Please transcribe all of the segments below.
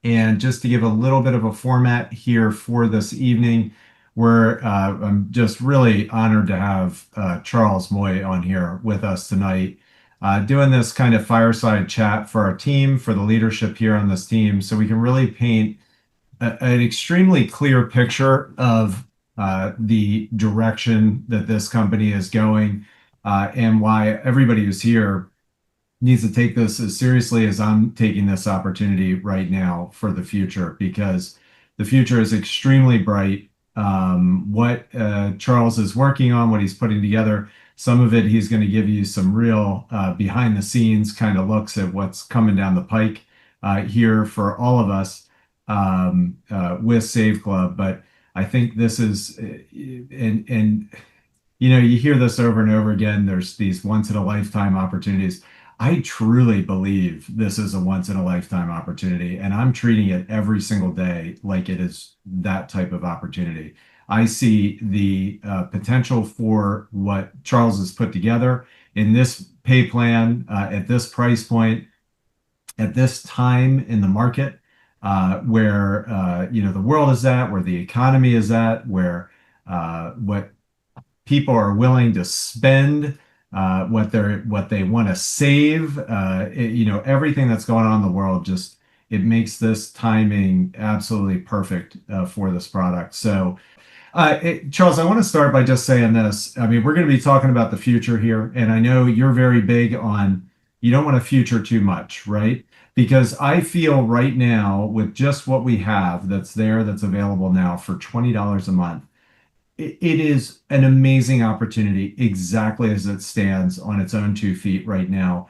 And just to give a little bit of a format here for this evening, I'm just really honored to have Charles Moy on here with us tonight, doing this kind of fireside chat for our team, for the leadership here on this team, so we can really paint an extremely clear picture of the direction that this company is going, and why everybody who's here needs to take this as seriously as I'm taking this opportunity right now for the future, because the future is extremely bright. What Charles is working on, what he's putting together, some of it he's going to give you some real behind the scenes kind of looks at what's coming down the pike here for all of us with Save Club. But I think this is, and you hear this over and over again. There's these once in a lifetime opportunities. I truly believe this is a once in a lifetime opportunity, and I'm treating it every single day like it is that type of opportunity. I see the potential for what Charles has put together in this pay plan, at this price point, at this time in the market, where the world is at, where the economy is at, where what people are willing to spend, what they want to save. Everything that's going on in the world, just it makes this timing absolutely perfect for this product. So, Charles, I want to start by just saying this. I mean, we're going to be talking about the future here, and I know you're very big on you don't want to future too much, right? Because I feel right now with just what we have that's there, that's available now for $20 a month, it is an amazing opportunity exactly as it stands on its own 2 feet right now,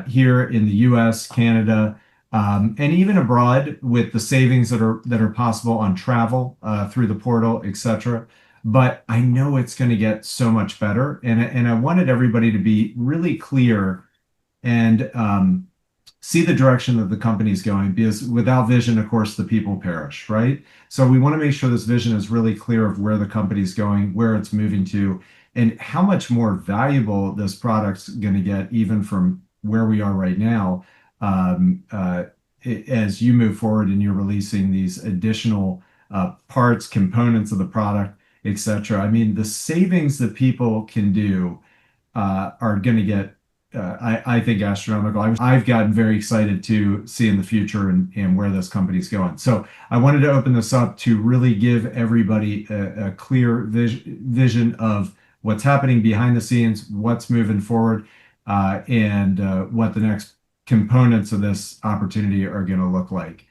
here in the US, Canada, and even abroad with the savings that are possible on travel through the portal, etc. But I know it's going to get so much better, and I wanted everybody to be really clear and see the direction that the company is going, because without vision, of course, the people perish, right? So we want to make sure this vision is really clear of where the company is going, where it's moving to, and how much more valuable this product's going to get even from where we are right now, um, uh, as you move forward and you're releasing these additional parts, components of the product, etc. I mean, the savings that people can do are going to get, I think, astronomical. I've gotten very excited to see in the future and where this company's going. So I wanted to open this up to really give everybody a clear vision of what's happening behind the scenes, what's moving forward, and what the next components of this opportunity are going to look like.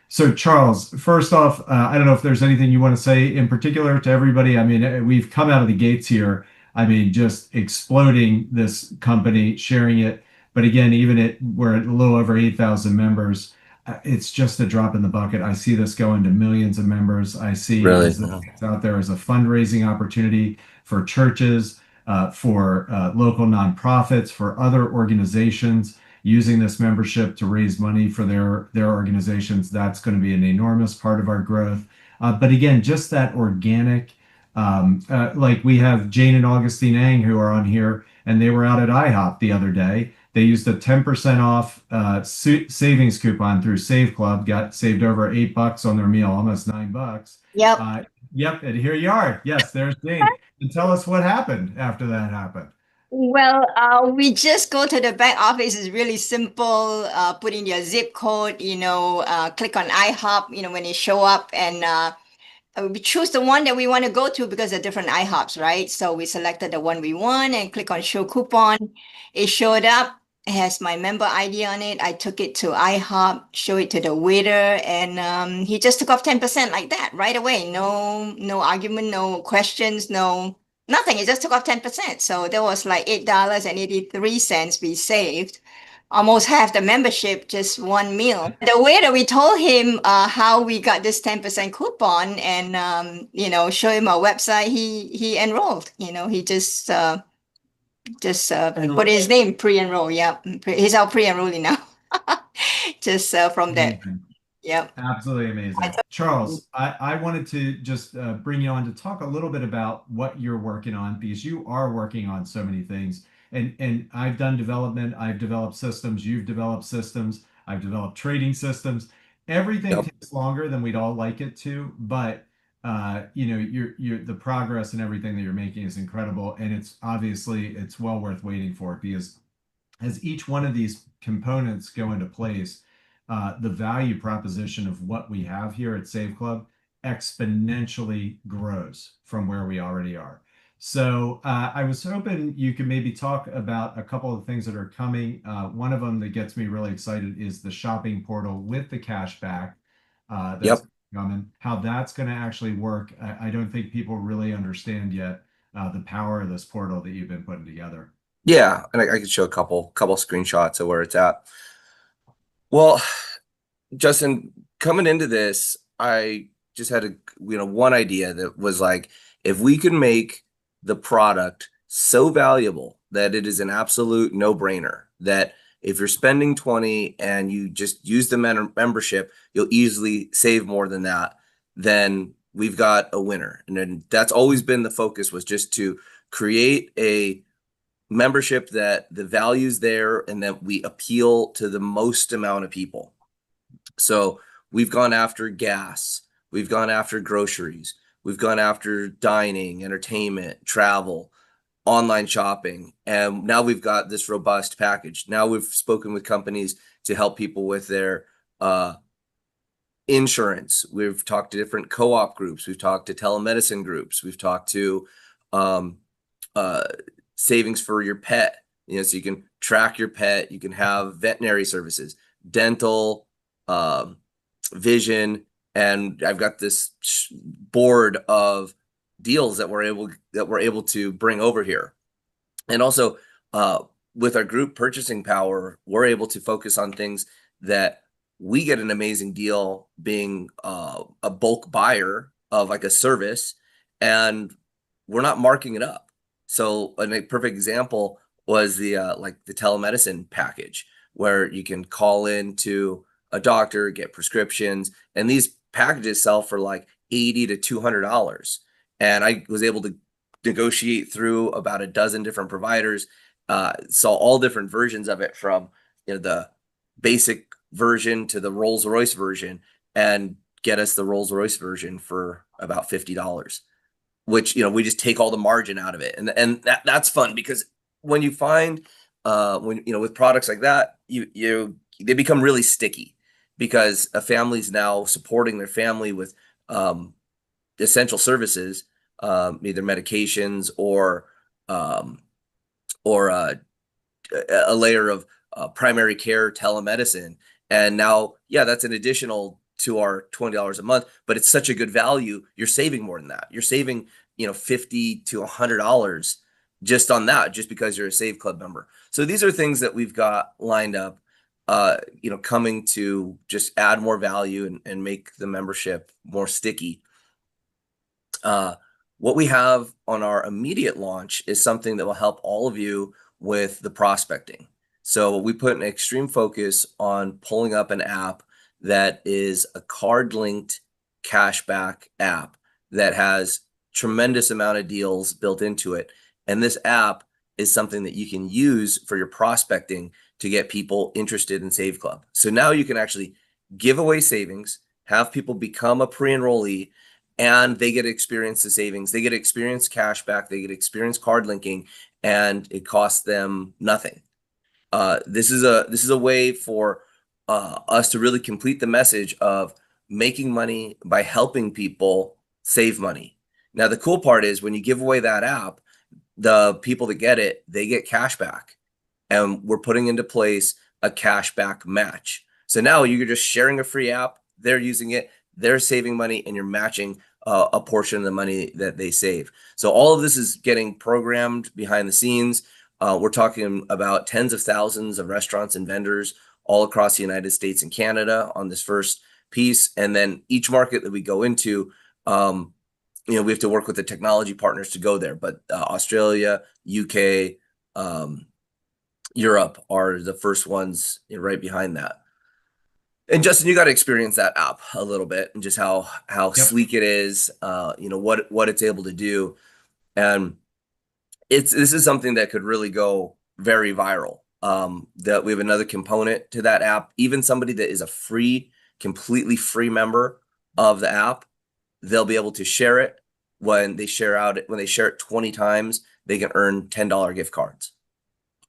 So Charles, first off, I don't know if there's anything you want to say in particular to everybody. I mean, we've come out of the gates here. I mean, just exploding this company, sharing it. But again, we're at a little over 8,000 members. It's just a drop in the bucket. I see this going to millions of members. I see Really? as it's out there as a fundraising opportunity for churches, for local nonprofits, for other organizations using this membership to raise money for their organizations. That's going to be an enormous part of our growth. But again, just that organic, like we have Jane and Augustine Ang who are on here, and they were out at IHOP the other day. They used a 10% off savings coupon through Save Club, got saved over $8 on their meal, almost $9. Yep. Uh, yep, and here you are. Yes, there's Jane. And tell us what happened after that happened. Well, we just go to the back office. It's really simple. Put in your zip code, click on IHOP, when you show up, and we choose the one that we want to go to because there are different IHOPs, right? So we selected the one we want and click on show coupon. It showed up. It has my member ID on it. I took it to IHOP, show it to the waiter, and he just took off 10% like that right away. No argument, no questions, no nothing. It just took off 10%. So there was like $8.83 we saved, almost half the membership, just one meal. The way that we told him how we got this 10% coupon and show him our website, he enrolled. He just put his name pre-enroll. Yeah, he's our pre-enrollee now. Just from that. Amazing. Yep. Absolutely amazing. Charles, I wanted to just bring you on to talk a little bit about what you're working on, because you are working on so many things. And I've done development, I've developed systems, you've developed systems, I've developed trading systems. everything Yep. takes longer than we'd all like it to, but you're the progress and everything that you're making is incredible, and it's well worth waiting for because as each one of these components go into place, the value proposition of what we have here at Save Club exponentially grows from where we already are. So I was hoping you could maybe talk about a couple of things that are coming. One of them that gets me really excited is the shopping portal with the cash back that's Yep. coming. How that's going to actually work, I don't think people really understand yet the power of this portal that you've been putting together. Yeah, and I could show a couple screenshots of where it's at. Well, Justin, coming into this, I just had one idea that was like, if we could make the product so valuable that it is an absolute no-brainer, that if you're spending 20 and you just use the membership, you'll easily save more than that, then we've got a winner. And then that's always been the focus, was just to create a membership that the value's there and that we appeal to the most amount of people. So we've gone after gas, we've gone after groceries, we've gone after dining, entertainment, travel, online shopping, and now we've got this robust package. Now we've spoken with companies to help people with their insurance. We've talked to different co-op groups. We've talked to telemedicine groups. We've talked to um, uh, savings for your pet. So you can track your pet. You can have veterinary services, dental, um, vision, and I've got this board of deals that we're able to bring over here. And also, uh, with our group purchasing power, we're able to focus on things that we get an amazing deal being a bulk buyer of like a service, and we're not marking it up. So a perfect example was the like the telemedicine package, where you can call in to a doctor, get prescriptions, and these packages sell for like 80 to $200. And I was able to negotiate through about a dozen different providers, saw all different versions of it, from the basic version to the Rolls Royce version, and get us the Rolls Royce version for about $50, which we just take all the margin out of it, and that's fun, because when you find when with products like that, they become really sticky, because a family's now supporting their family with um, essential services, either medications um, or a layer of primary care telemedicine. And now, yeah, that's an additional to our $20 a month, but it's such a good value. You're saving more than that. You're saving, 50 to $100 just on that, just because you're a Save Club member. So these are things that we've got lined up, coming to just add more value and make the membership more sticky. Uh, what we have on our immediate launch is something that will help all of you with the prospecting. So we put an extreme focus on pulling up an app that is a card linked cashback app that has tremendous amount of deals built into it. And this app is something that you can use for your prospecting to get people interested in Save Club. So now you can actually give away savings, have people become a pre-enrollee, and they get to experience the savings. They get to experience cashback. They get to experience card linking, and it costs them nothing. This is a way for us to really complete the message of making money by helping people save money. Now, the cool part is when you give away that app, the people that get it, they get cash back, and we're putting into place a cashback match. So now you're just sharing a free app, they're using it, they're saving money, and you're matching a portion of the money that they save. So all of this is getting programmed behind the scenes. We're talking about tens of thousands of restaurants and vendors all across the United States and Canada on this first piece. And then each market that we go into, we have to work with the technology partners to go there. But Australia, UK, Europe are the first ones right behind that. And Justin, you got to experience that app a little bit, and just how Yep. sleek it is, what it's able to do. And this is something that could really go very viral. That we have another component to that app. Even somebody that is a free completely free member of the app, they'll be able to share it. When they share it 20 times, they can earn $10 gift cards.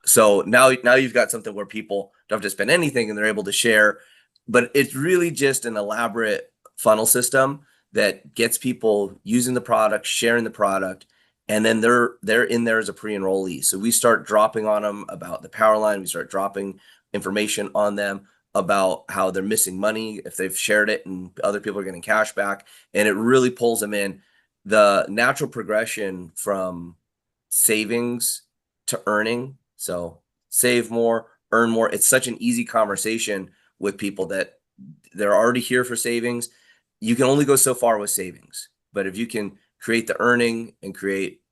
So now you've got something where people don't have to spend anything and they're able to share, but it's really just an elaborate funnel system that gets people using the product, sharing the product, and then they're in there as a pre-enrollee. So we start dropping on them about the power line. We start dropping information on them about how they're missing money if they've shared it and other people are getting cash back, and it really pulls them in. The natural progression from savings to earning, so save more, earn more. It's such an easy conversation with people that they're already here for savings. You can only go so far with savings, but if you can create the earning and create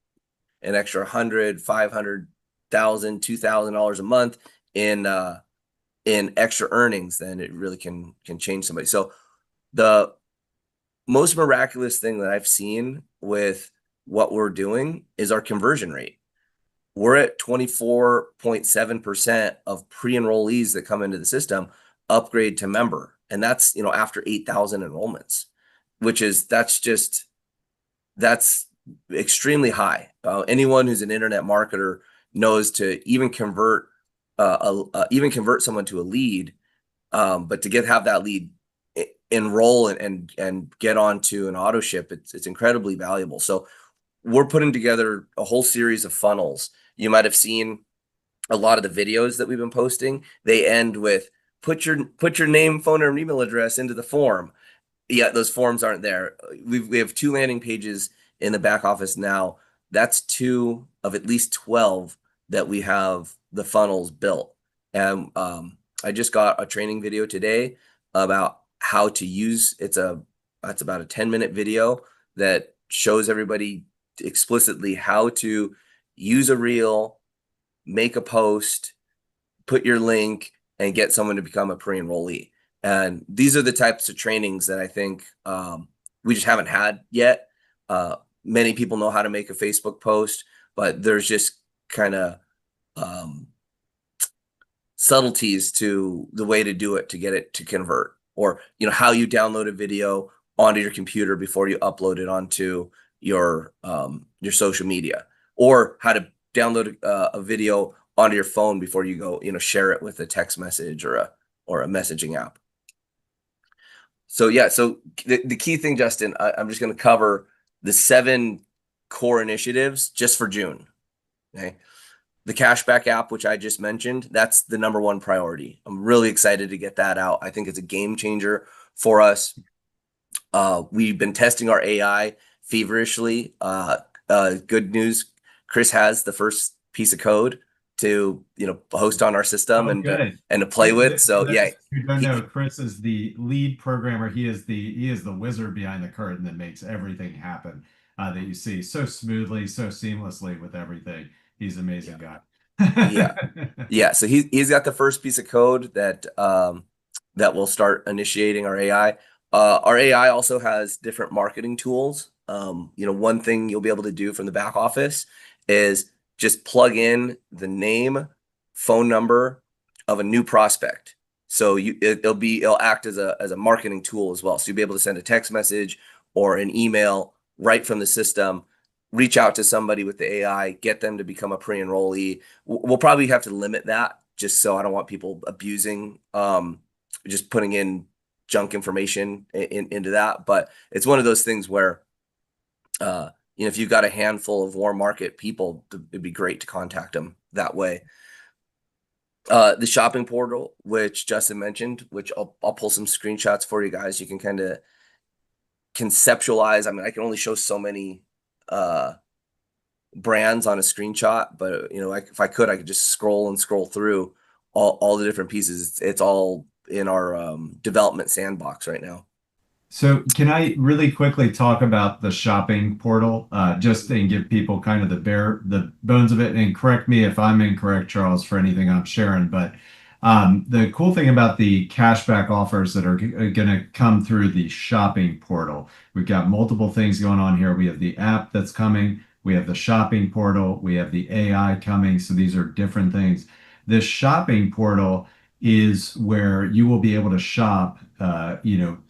an extra 100, 500,000, $2,000 a month in extra earnings, then it really can change somebody. So the most miraculous thing that I've seen with what we're doing is our conversion rate. We're at 24.7% of pre-enrollees that come into the system upgrade to member. And that's, after 8,000 enrollments, that's extremely high. Anyone who's an internet marketer knows to even convert someone to a lead, but to have that lead enroll and get onto an auto ship, it's incredibly valuable. So we're putting together a whole series of funnels. You might have seen a lot of the videos that we've been posting. They end with put your name, phone, or email address into the form. Yeah, those forms aren't there. We have 2 landing pages in the back office now. That's 2 of at least 12 that we have the funnels built. And I just got a training video today about how to use. That's about a 10-minute video that shows everybody explicitly how to use a reel, make a post, put your link, and get someone to become a pre-enrollee. And these are the types of trainings that I think we just haven't had yet. Many people know how to make a Facebook post, but there's just kind of subtleties to the way to do it to get it to convert, or how you download a video onto your computer before you upload it onto your social media, or how to download a video onto your phone before you go share it with a text message or a messaging app. So yeah, so the key thing, Justin, I'm just going to cover the 7 core initiatives just for June. Okay. The cashback app, which I just mentioned, that's the #1 priority. I'm really excited to get that out. I think it's a game changer for us. We've been testing our AI feverishly. Good news, Chris has the first piece of code to host on our system and to play with. So yeah, you don't know, Chris is the lead programmer. He is the wizard behind the curtain that makes everything happen that you see so smoothly, so seamlessly with everything. He's an amazing guy. Yeah. So he's got the first piece of code that will start initiating our AI. Our AI also has different marketing tools. One thing you'll be able to do from the back office is just plug in the name, phone number of a new prospect. So it'll act as a marketing tool as well. So you'll be able to send a text message or an email right from the system, reach out to somebody with the AI, get them to become a pre-enrollee. We'll probably have to limit that, just so I don't want people abusing, just putting in junk information into that. But it's one of those things where, if you've got a handful of warm market people, it'd be great to contact them that way. The shopping portal, which Justin mentioned, which I'll pull some screenshots for you guys. You can kind of conceptualize. I mean, I can only show so many brands on a screenshot, but if I could just scroll through all the different pieces. It's all in our development sandbox right now. So can I really quickly talk about the shopping portal, just and give people kind of the bones of it, and correct me if I'm incorrect, Charles, for anything I'm sharing. But the cool thing about the cashback offers that are going to come through the shopping portal, we've got multiple things going on here. We have the app that's coming. We have the shopping portal. We have the AI coming. So these are different things. This shopping portal is where you will be able to shop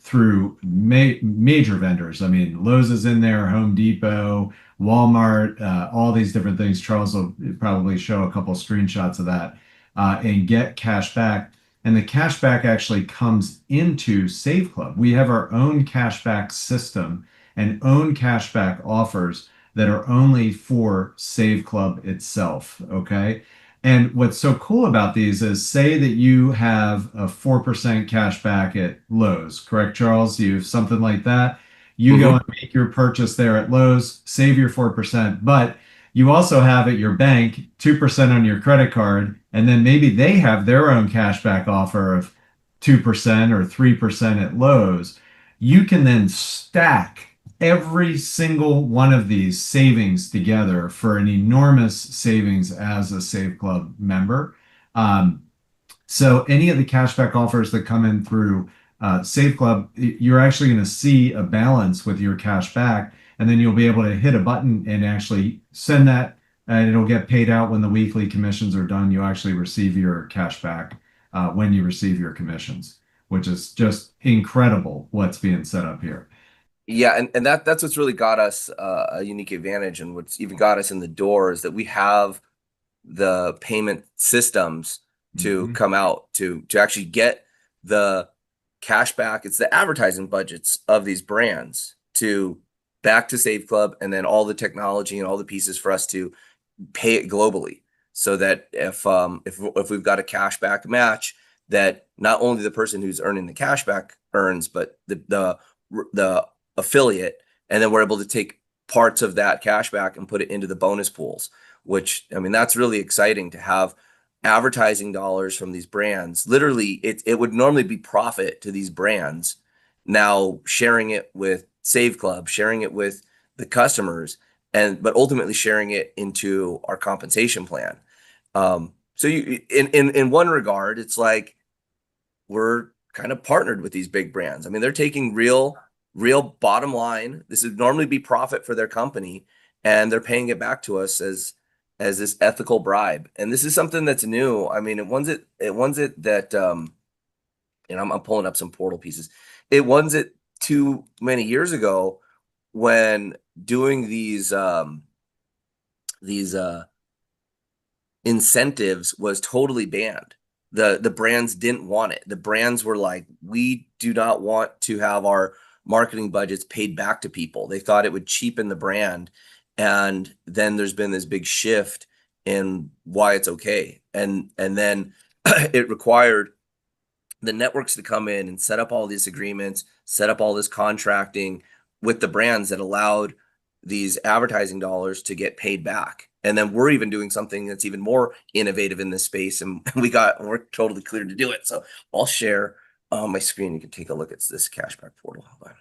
through major vendors. I mean, Lowe's is in there, Home Depot, Walmart, all these different things. Charles will probably show a couple screenshots of that, and get cash back. And the cash back actually comes into Save Club. We have our own cashback system and own cashback offers that are only for Save Club itself. Okay. And what's so cool about these is say that you have a 4% cash back at Lowe's, correct, Charles? You have something like that. You go and make your purchase there at Lowe's, save your 4%, but you also have at your bank 2% on your credit card, and then maybe they have their own cashback offer of 2% or 3% at Lowe's. You can then stack every single one of these savings together for an enormous savings as a Save Club member. Um, so any of the cashback offers that come in through Save Club, you're actually going to see a balance with your cash back, and then you'll be able to hit a button and actually send that, and it'll get paid out when the weekly commissions are done. You actually receive your cash back when you receive your commissions, which is just incredible what's being set up here. Yeah, and that's what's really got us a unique advantage, and what's even got us in the door is that we have the payment systems to Mhm. come out to actually get the cash back. It's the advertising budgets of these brands to back to Save Club, and then all the technology and all the pieces for us to pay it globally, so that if we've got a cashback match, that not only the person who's earning the cashback earns, but the affiliate, and then we're able to take parts of that cashback and put it into the bonus pools. Which, I mean, that's really exciting to have advertising dollars from these brands. Literally, it would normally be profit to these brands. Now sharing it with Save Club, sharing it with the customers, but ultimately sharing it into our compensation plan. So you in one regard, it's like we're kind of partnered with these big brands. I mean, they're taking real bottom line. This would normally be profit for their company, and they're paying it back to us as this ethical bribe. And this is something that's new. I mean, it ones it that and I'm pulling up some portal pieces. It ones it too many years ago when doing these incentives was totally banned. The brands didn't want it. The brands were like, we do not want to have our marketing budgets paid back to people. They thought it would cheapen the brand. And then there's been this big shift in why it's okay. And then it required the networks to come in and set up all these agreements, set up all this contracting with the brands that allowed these advertising dollars to get paid back. And then we're even doing something that's even more innovative in this space, and we're totally clear to do it. So I'll share my screen. You can take a look at this cashback portal. Hold on.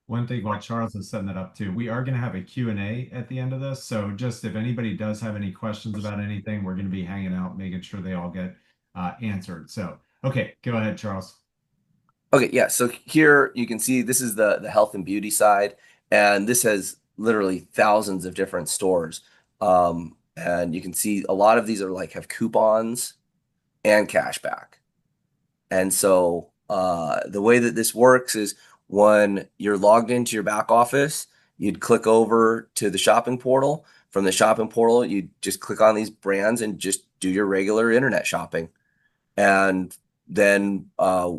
One thing while Charles is setting that up too, we are going to have a Q&A at the end of this. So just if anybody does have any questions about anything, we're going to be hanging out, making sure they all get answered. So, okay, go ahead, Charles. Okay, yeah. So here you can see this is the health and beauty side, and this has literally thousands of different stores. And you can see a lot of these are like have coupons and cashback. And so the way that this works is when you're logged into your back office, you'd click over to the shopping portal. From the shopping portal, you just click on these brands and just do your regular internet shopping. And then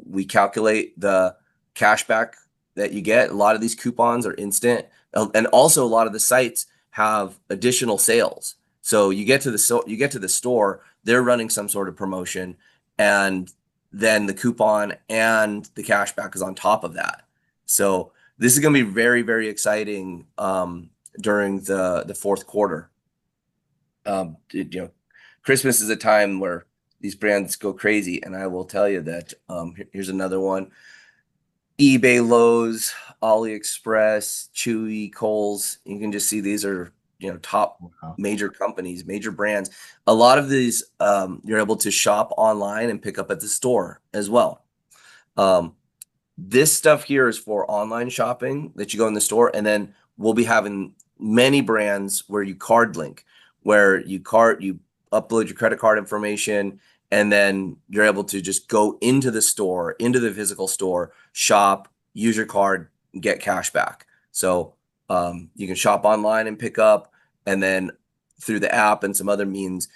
we calculate the cashback that you get. A lot of these coupons are instant, and also a lot of the sites have additional sales. So you get to the store, they're running some sort of promotion, and then the coupon and the cashback is on top of that. So this is going to be very, very exciting during the fourth quarter. Christmas is a time where these brands go crazy, and I will tell you that here's another one: eBay, Lowe's, AliExpress, Chewy, Kohl's. You can just see these are top Wow. major companies, major brands. A lot of these you're able to shop online and pick up at the store as well. This stuff here is for online shopping that you go in the store, and then we'll be having many brands where you card link, where you upload your credit card information, and then you're able to just go into the store, into the physical store, shop, use your card, and get cash back. So you can shop online and pick up, and then through the app and some other means,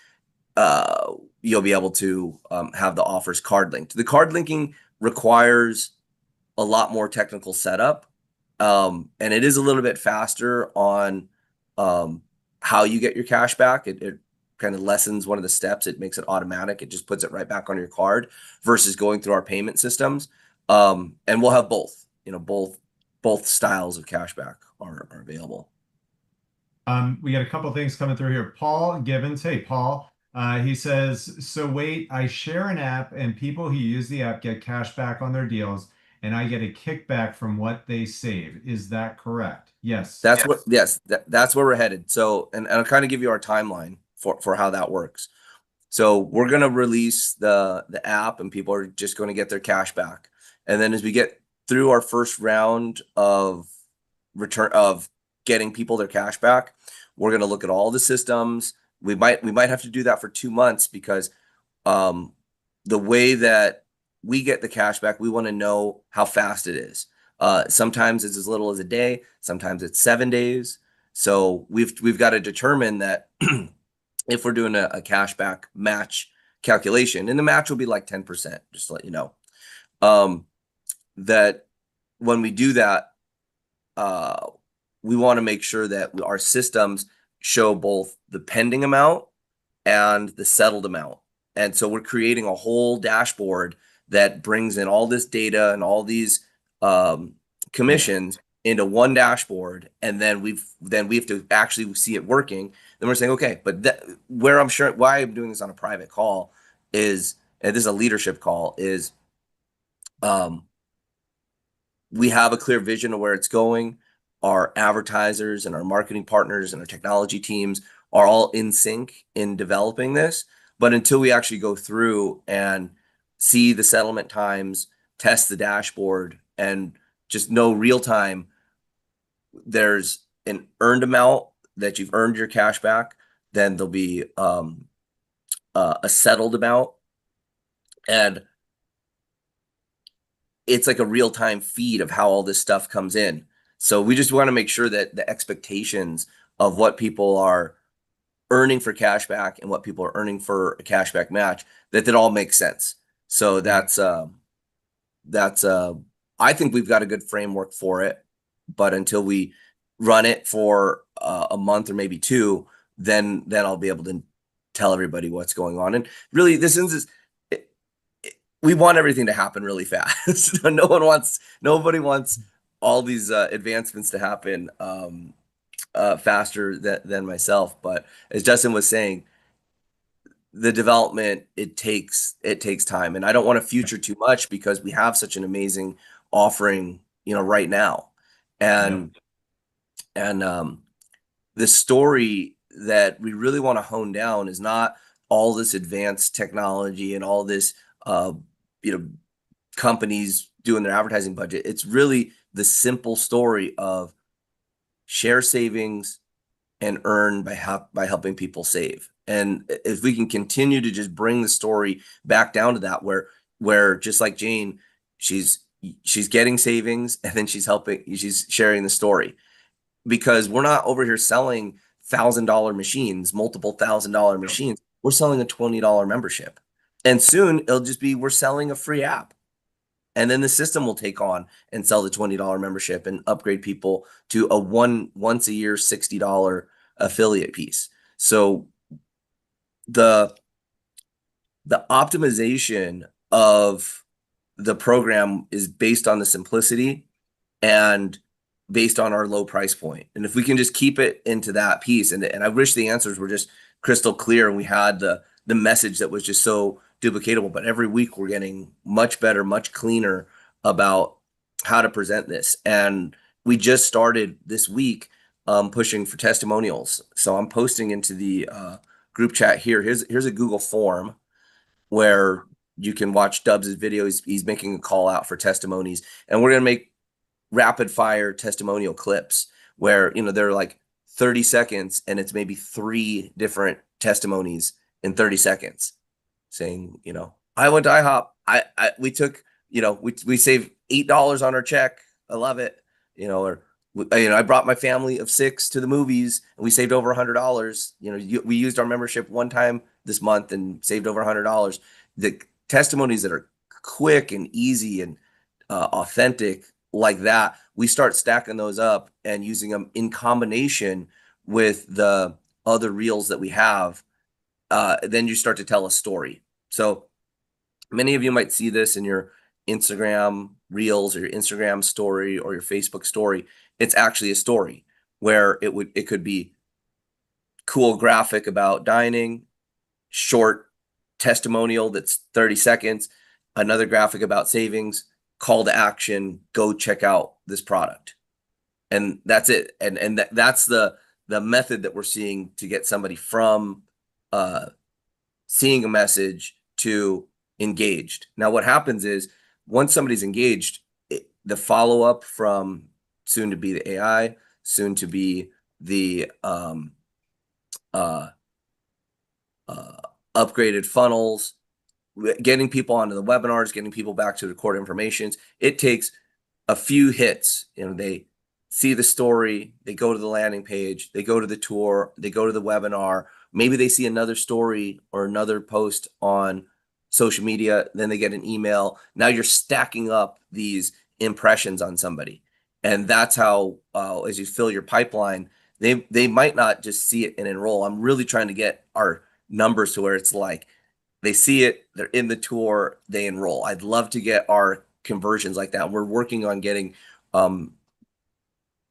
you'll be able to have the offers card linked. The card linking requires a lot more technical setup, and it is a little bit faster on how you get your cash back. It kind of lessens one of the steps. It makes it automatic. It just puts it right back on your card versus going through our payment systems. And we'll have both. Both styles of cashback are available. We got a couple things coming through here. Paul Gibbons. Hey, Paul. He says, so wait, I share an app and people who use the app get cash back on their deals and I get a kickback from what they save. Is that correct? Yes. That's where we're headed. So, and I'll kind of give you our timeline for how that works. So we're going to release the app and people are just going to get their cash back. And then as we get through our first round of return of getting people their cash back, we're going to look at all the systems. We might have to do that for 2 months because the way that we get the cash back, we want to know how fast it is. Sometimes it's as little as a day, sometimes it's 7 days. So we've got to determine that if we're doing a cashback match calculation, and the match will be like 10%, just to let you know, that when we do that, we want to make sure that our systems show both the pending amount and the settled amount. And so we're creating a whole dashboard that brings in all this data and all these commissions into one dashboard, and then we have to actually see it working. Then we're saying, okay, but where I'm sure why I'm doing this on a private call is, and this is a leadership call, is we have a clear vision of where it's going. Our advertisers and our marketing partners and our technology teams are all in sync in developing this. But until we actually go through and see the settlement times, test the dashboard, and just know real time, there's an earned amount that you've earned your cash back, then there'll be a settled amount, and it's like a real-time feed of how all this stuff comes in. So we just want to make sure that the expectations of what people are earning for cashback and what people are earning for a cashback match, that all makes sense. So that's I think we've got a good framework for it, but until we run it for a month or maybe 2, then I'll be able to tell everybody what's going on. And really, we want everything to happen really fast. Nobody wants all these advancements to happen faster than myself. But as Justin was saying, the development, it takes time, and I don't want to future too much because we have such an amazing offering, right now. And the story that we really want to hone down is not all this advanced technology and all this companies doing their advertising budget. It's really the simple story of share savings and earn by helping people save. And if we can continue to just bring the story back down to that, where just like Jane, she's getting savings and then she's sharing the story, because we're not over here selling $1,000 machines, multiple $1,000 machines. We're selling a $20 membership, and soon it'll just be, we're selling a free app. And then the system will take on and sell the $20 membership and upgrade people to a once a year $60 affiliate piece. So the optimization of the program is based on the simplicity and based on our low price point. And if we can just keep it into that piece, and I wish the answers were just crystal clear and we had the message that was just so duplicatable, but every week we're getting much better, much cleaner about how to present this. And we just started this week pushing for testimonials. So I'm posting into the group chat here. Here's a Google form where you can watch Dubs' video. He's making a call out for testimonies, and we're going to make rapid fire testimonial clips where, they're like 30 seconds and it's maybe 3 different testimonies in 30 seconds saying, I went to IHOP. We took, we saved $8 on our check. I love it. Or, I brought my family of 6 to the movies and we saved over $100. We used our membership one time this month and saved over $100. The testimonies that are quick and easy and authentic like that, we start stacking those up and using them in combination with the other reels that we have. Then you start to tell a story. So many of you might see this in your Instagram reels or your Instagram story or your Facebook story. It's actually a story where it could be cool graphic about dining, short testimonial that's 30 seconds, another graphic about savings, call to action, go check out this product. And that's it. And that's the method that we're seeing to get somebody from seeing a message to engaged. Now, what happens is once somebody's engaged, the follow-up from soon to be the AI, soon to be the upgraded funnels, getting people onto the webinars, getting people back to the core informations. It takes a few hits. They see the story, they go to the landing page, they go to the tour, they go to the webinar. Maybe they see another story or another post on social media, then they get an email. Now you're stacking up these impressions on somebody. And that's how, as you fill your pipeline, they might not just see it and enroll. I'm really trying to get our numbers to where it's like, they see it, they're in the tour, they enroll. I'd love to get our conversions like that. We're working on getting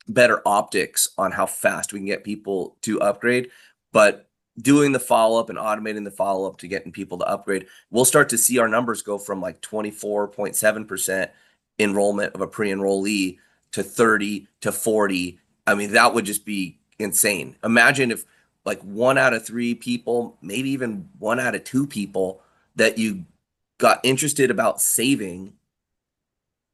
better optics on how fast we can get people to upgrade, but doing the follow-up and automating the follow-up to getting people to upgrade, we'll start to see our numbers go from like 24.7% enrollment of a pre-enrollee to 30 to 40. I mean, that would just be insane. Imagine if like 1 out of 3 people, maybe even 1 out of 2 people that you got interested about saving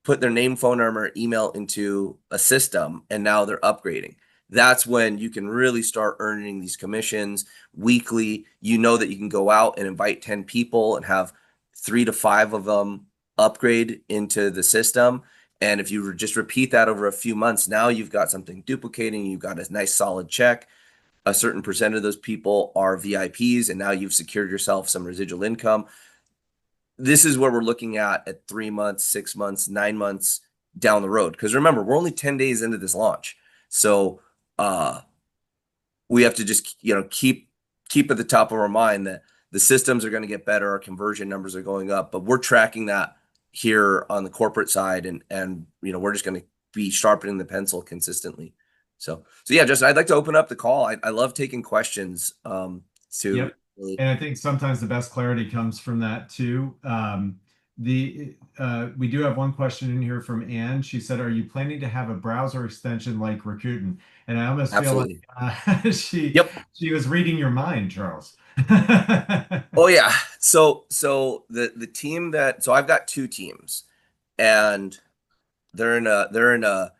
put their name, phone number, email into a system, and now they're upgrading. That's when you can really start earning these commissions weekly. You know that you can go out and invite 10 people and have 3 to 5 of them upgrade into the system. And if you just repeat that over a few months, now you've got something duplicating. You've got a nice solid check. A certain percent of those people are VIPs, and now you've secured yourself some residual income. This is where we're looking at 3 months, 6 months, 9 months down the road. Because remember, we're only 10 days into this launch. So we have to just keep at the top of our mind that the systems are going to get better, our conversion numbers are going up, but we're tracking that here on the corporate side, and we're just going to be sharpening the pencil consistently. So yeah, Justin, I'd like to open up the call. I love taking questions. Yep. And I think sometimes the best clarity comes from that too. We do have one question in here from Anne. She said, "Are you planning to have a browser extension like Rakuten?" And I almost Absolutely. feel like she was reading your mind, Charles. Oh yeah. So the team so I've got 2 teams, and they're in a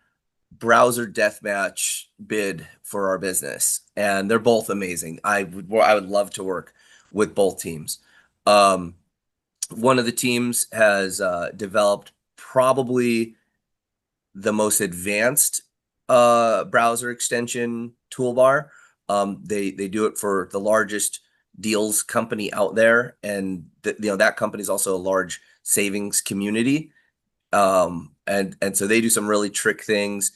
browser deathmatch bid for our business, and they're both amazing. I would love to work with both teams. One of the teams has developed probably the most advanced browser extension toolbar. They do it for the largest deals company out there, and that company is also a large savings community. And so they do some really trick things.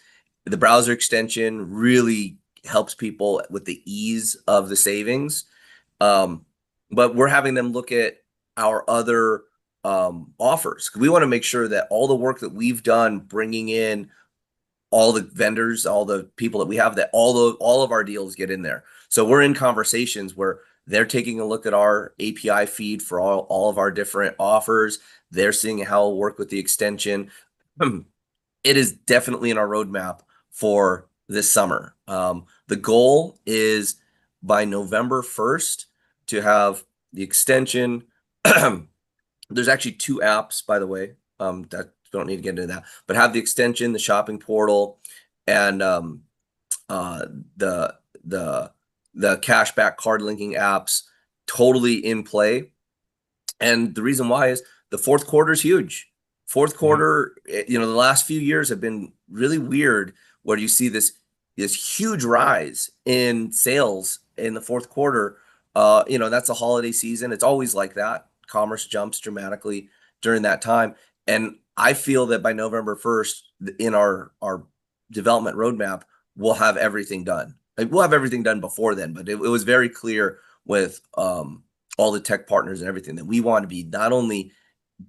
The browser extension really helps people with the ease of the savings. But we're having them look at our other offers. We want to make sure that all the work that we've done, bringing in all the vendors, all the people that we have, that all of our deals get in there. So we're in conversations where they're taking a look at our API feed for all of our different offers. They're seeing how it'll work with the extension. It is definitely in our roadmap for this summer. The goal is by November 1st to have the extension. There's actually 2 apps, by the way, that we don't need to get into that, but have the extension, the shopping portal, and the the cashback card linking apps totally in play. And the reason why is the fourth quarter is huge. Fourth quarter, the last few years have been really weird where you see this huge rise in sales in the fourth quarter. That's a holiday season. It's always like that. Commerce jumps dramatically during that time. And I feel that by November 1st, in our development roadmap, we'll have everything done. Like, we'll have everything done before then, but it was very clear with all the tech partners and everything that we want to be not only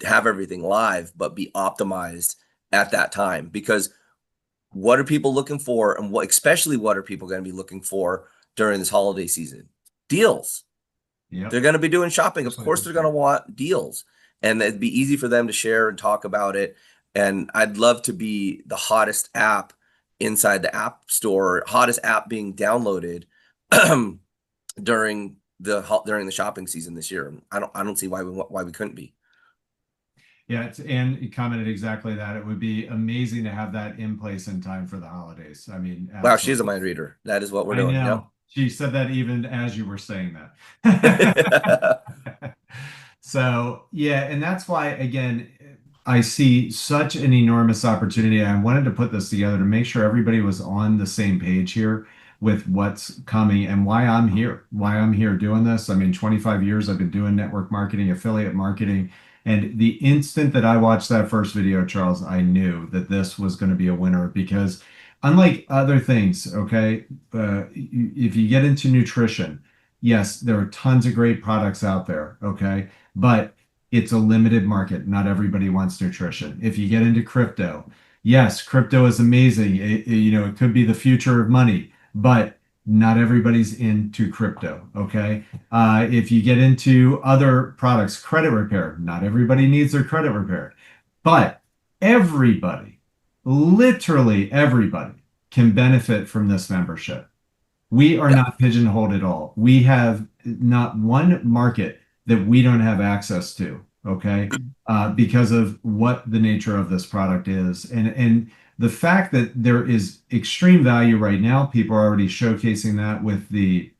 have everything live, but be optimized at that time. Because what are people looking for, and especially what are people going to be looking for during this holiday season? Deals. Yep. They're going to be doing shopping. Of course, they're going to want deals, and it'd be easy for them to share and talk about it. And I'd love to be the hottest app inside the app store, hottest app being downloaded during the shopping season this year. I don't see why we couldn't be. Yeah, and you commented exactly that. It would be amazing to have that in place in time for the holidays. I mean, Wow, she's a absolutely. mind reader. That is what we're I doing. know. Yep. She said that even as you were saying that. So, yeah, and that's why, again, I see such an enormous opportunity. I wanted to put this together to make sure everybody was on the same page here with what's coming and why I'm here doing this. I mean, 25 years I've been doing network marketing, affiliate marketing. And the instant that I watched that first video, Charles, I knew that this was going to be a winner because unlike other things, okay, if you get into nutrition, yes, there are tons of great products out there, okay, but it's a limited market. Not everybody wants nutrition. If you get into crypto, yes, crypto is amazing. It could be the future of money, but not everybody's into crypto, okay? If you get into other products, credit repair, not everybody needs their credit repaired, but everybody, literally everybody, can benefit from this membership. We are Yeah. not pigeonholed at all. We have not one market that we don't have access to, okay? Because of what the nature of this product is. And the fact that there is extreme value right now, people are already showcasing that with the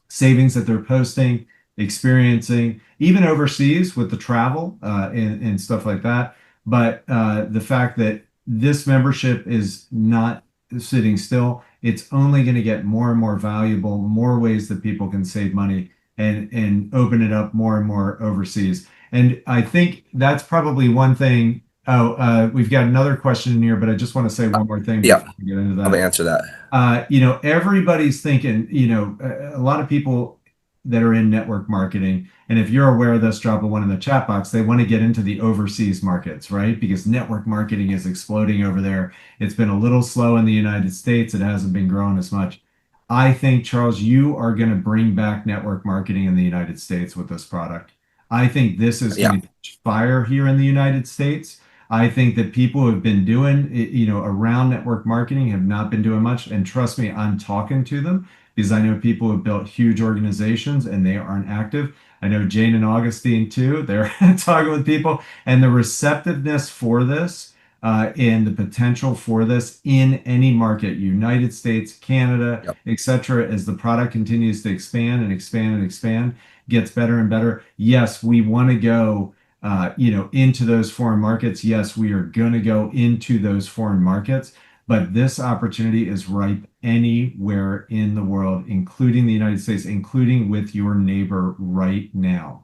savings that they're posting, experiencing, even overseas with the travel and stuff like that. But the fact that this membership is not sitting still, it's only going to get more and more valuable, more ways that people can save money and open it up more and more overseas. And I think that's probably one thing. Oh, we've got another question in here, but I just want to say one more thing before we get into I'm that. gonna answer that. Everybody's thinking, a lot of people that are in network marketing, and if you're aware of this, drop a one in the chat box, they want to get into the overseas markets, right? Because network marketing is exploding over there. It's been a little slow in the United States. It hasn't been growing as much. I think, Charles, you are going to bring back network marketing in the United States with this product. I think this is Yeah. going to catch fire here in the United States. I think that people who have been doing, around network marketing have not been doing much. And trust me, I'm talking to them because I know people who have built huge organizations and they aren't active. I know Jane and Augustine too. They're talking with people and the receptiveness for this and the potential for this in any market, United States, Canada, Yep. etc., as the product continues to expand and expand and expand, gets better and better. Yes, we want to go into those foreign markets. Yes, we are going to go into those foreign markets, but this opportunity is ripe anywhere in the world, including the United States, including with your neighbor right now.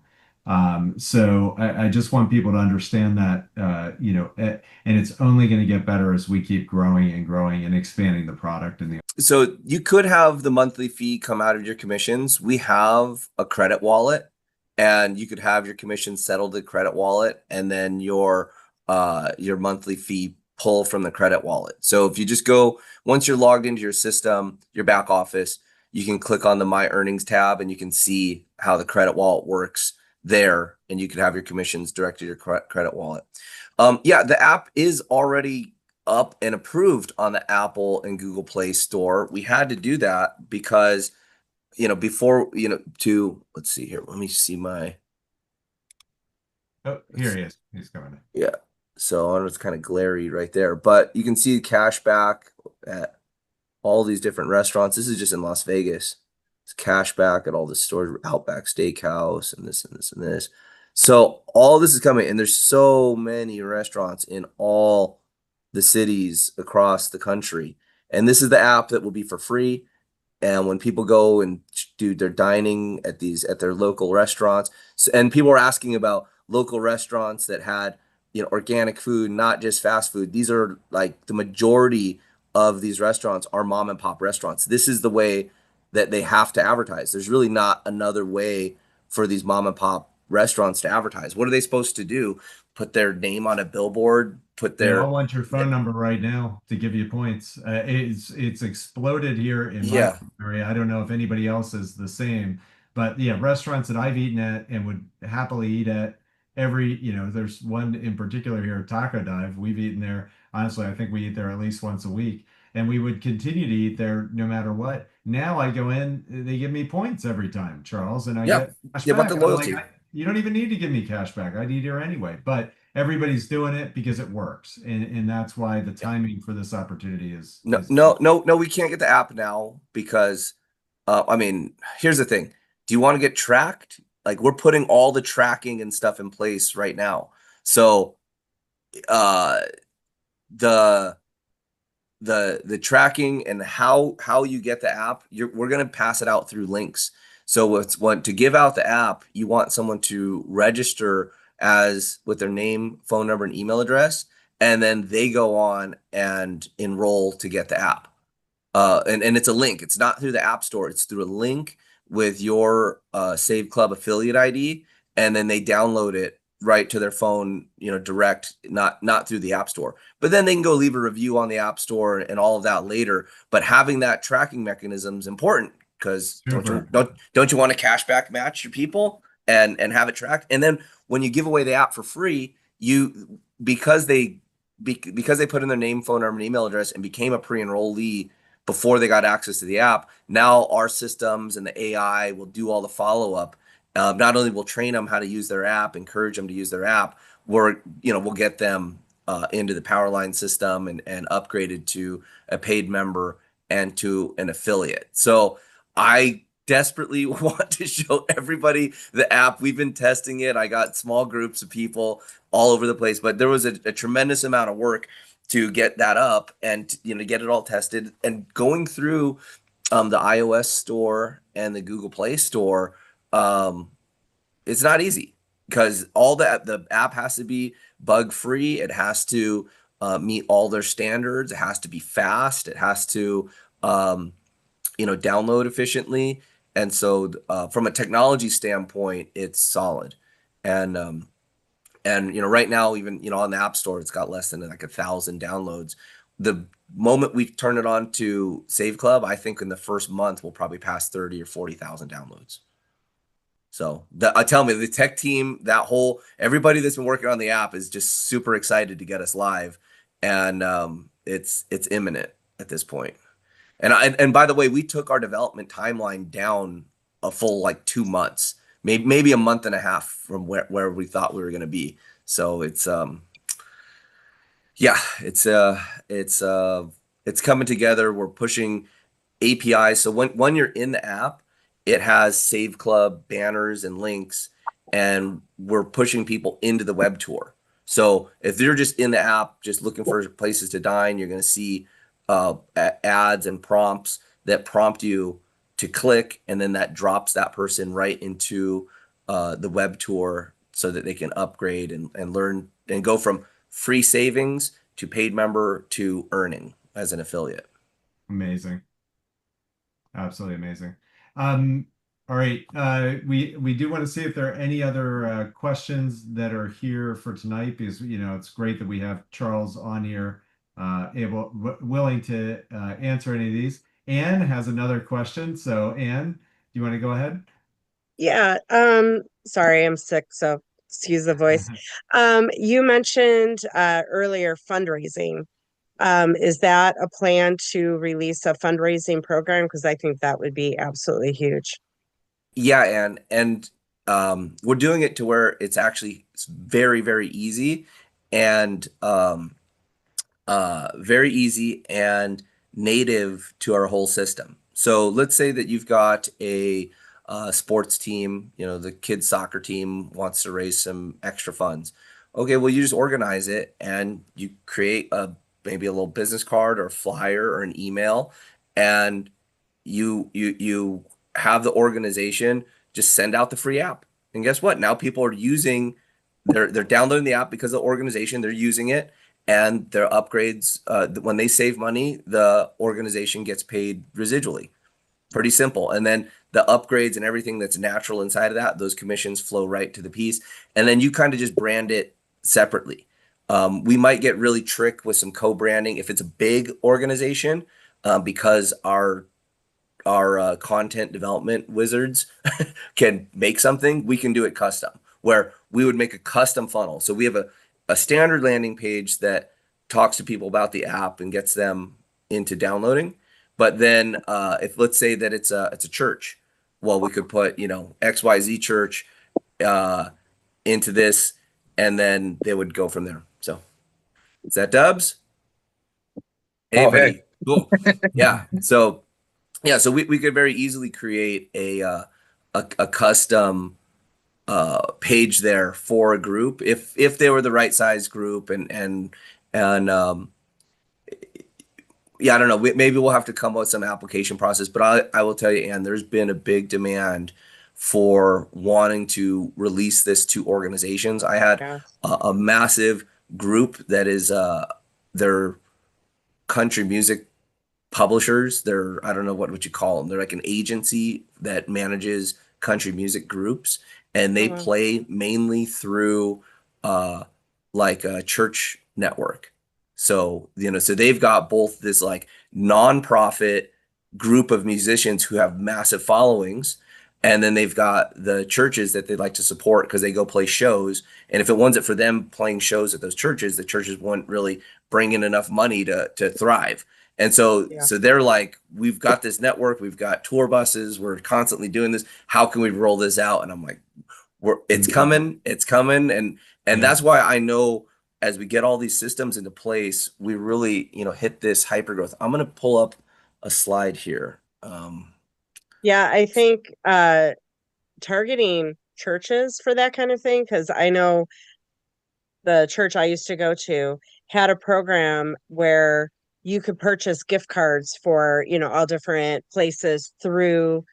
So I just want people to understand that, and it's only going to get better as we keep growing and growing and expanding the product. So you could have the monthly fee come out of your commissions. We have a credit wallet, and you could have your commissions settled to credit wallet, and then your monthly fee pull from the credit wallet. So if you just go, once you're logged into your system, your back office, you can click on the My Earnings tab, and you can see how the credit wallet works there, and you could have your commissions directed to your credit wallet. Yeah, the app is already up and approved on the Apple and Google Play Store. We had to do that because, before, let's see here. Let me see my. Oh, here he is. He's coming in. Yeah. So I know it's kind of glary right there, but you can see cash back at all these different restaurants. This is just in Las Vegas. It's cash back at all the stores, Outback Steakhouse, and this and this and this. So all this is coming, and there's so many restaurants in all the cities across the country. And this is the app that will be for free. And when people go and do their dining at their local restaurants, so, and people are asking about local restaurants that had, organic food, not just fast food. These are like the majority of these restaurants are mom and pop restaurants. This is the way that they have to advertise. There's really not another way for these mom and pop restaurants to advertise. What are they supposed to do? Put their name on a billboard, put They all their, want your phone number right now to give you points. It's exploded here in my yeah, area. I don't know if anybody else is the same, but yeah, restaurants that I've eaten at and would happily eat at there's one in particular here, Taco Dive. We've eaten there. Honestly, I think we eat there at least once a week, and we would continue to eat there no matter what. Now I go in, they give me points every time, Charles, and I yeah, get cash yeah, about back. the And I'm like, loyalty. you don't even need to give me cash back. I'd eat here anyway. But everybody's doing it because it works, and that's why the timing for this opportunity is No, is no, no, no, we can't get the app now because, I mean, here's the thing. Do you want to get tracked? Like we're putting all the tracking and stuff in place right now. So, uh, the the tracking and how you get the app, we're gonna pass it out through links. So it's what to give out the app, you want someone to register as with their name, phone number, and email address, and then they go on and enroll to get the app. And it's a link. It's not through the App Store. It's through a link with your Save Club affiliate ID, and then they download it right to their phone, direct, not through the App Store. But then they can go leave a review on the App Store and all of that later. But having that tracking mechanism is important because super. don't you want to cashback match your people and have it tracked? And then when you give away the app for free, you because they put in their name, phone number, and email address and became a pre-enrollee before they got access to the app. Now our systems and the AI will do all the follow up. Not only will train them how to use their app, encourage them to use their app, we'll get them into the Powerline system and upgraded to a paid member and to an affiliate. So I desperately want to show everybody the app. We've been testing it. I got small groups of people all over the place, but there was a tremendous amount of work to get that up and get it all tested and going through the iOS store and the Google Play store. um, it's not easy because all the app has to be bug free. It has to meet all their standards. It has to be fast. It has to download efficiently. And so from a technology standpoint, it's solid. And right now, even on the App Store, it's got less than like 1,000 downloads. The moment we turn it on to Save Club, I think in the first month we'll probably pass 30 or 40,000 downloads. So I tell me the tech team, everybody that's been working on the app is just super excited to get us live, and it's imminent at this point. And by the way, we took our development timeline down a full like 2 months, maybe a month and a half from where we thought we were going to be. So it's yeah, it's coming together. We're pushing APIs. So when you're in the app, it has Save Club banners and links, and we're pushing people into the web tour. So if you're just in the app, just looking for places to dine, you're going to see ads and prompts that prompt you to click, and then that drops that person right into the web tour so that they can upgrade and learn and go from free savings to paid member to earning as an affiliate. Amazing. Absolutely amazing. All right. We do want to see if there are any other questions that are here for tonight, because it's great that we have Charles on here, willing to answer any of these. Anne has another question. So Anne, do you want to go ahead? Yeah, sorry, I'm sick, so excuse the voice. You mentioned earlier fundraising. Is that a plan to release a fundraising program? Because I think that would be absolutely huge. Yeah, and we're doing it to where it's very, very easy and very easy and native to our whole system. So let's say that you've got a sports team, the kids soccer team wants to raise some extra funds. Okay, well, you just organize it and you create maybe a little business card or a flyer or an email, and you have the organization just send out the free app. And guess what? Now people are they're downloading the app because of the organization, they're using it, and their upgrades, when they save money, the organization gets paid residually. Pretty simple. And then the upgrades and everything that's natural inside of that, those commissions flow right to the piece. And then you kind of just brand it separately. We might get really tricked with some co-branding if it's a big organization, because our content development wizards can make something, we can do it custom, where we would make a custom funnel. So we have a standard landing page that talks to people about the app and gets them into downloading. But then if let's say that it's a church, well, we could put, XYZ church into this, and then they would go from there. So is that Dubs? Hey, Oh, buddy. hey. Cool. Yeah. So we could very easily create a custom page there for a group if they were the right size group, and yeah, I don't know. Maybe we'll have to come up with some application process, but I will tell you, Ann, there's been a big demand for wanting to release this to organizations. I had Yeah. a massive group that is their country music publishers. I don't know what you call them. They're like an agency that manages country music groups, and Oh, they wow. play mainly through uh like a church network. So, so they've got both this like nonprofit group of musicians who have massive followings, and then they've got the churches that they like to support because they go play shows. And if it wasn't for them playing shows at those churches, the churches wouldn't really bring in enough money to thrive. And so, Yeah. so they're like, we've got this network, we've got tour buses, we're constantly doing this. How can we roll this out? And I'm like, it's coming, and Yeah. that's why I know as we get all these systems into place, we really, hit this hyper growth. I'm gonna pull up a slide here. Yeah, I think targeting churches for that kind of thing, because I know the church I used to go to had a program where you could purchase gift cards for, all different places through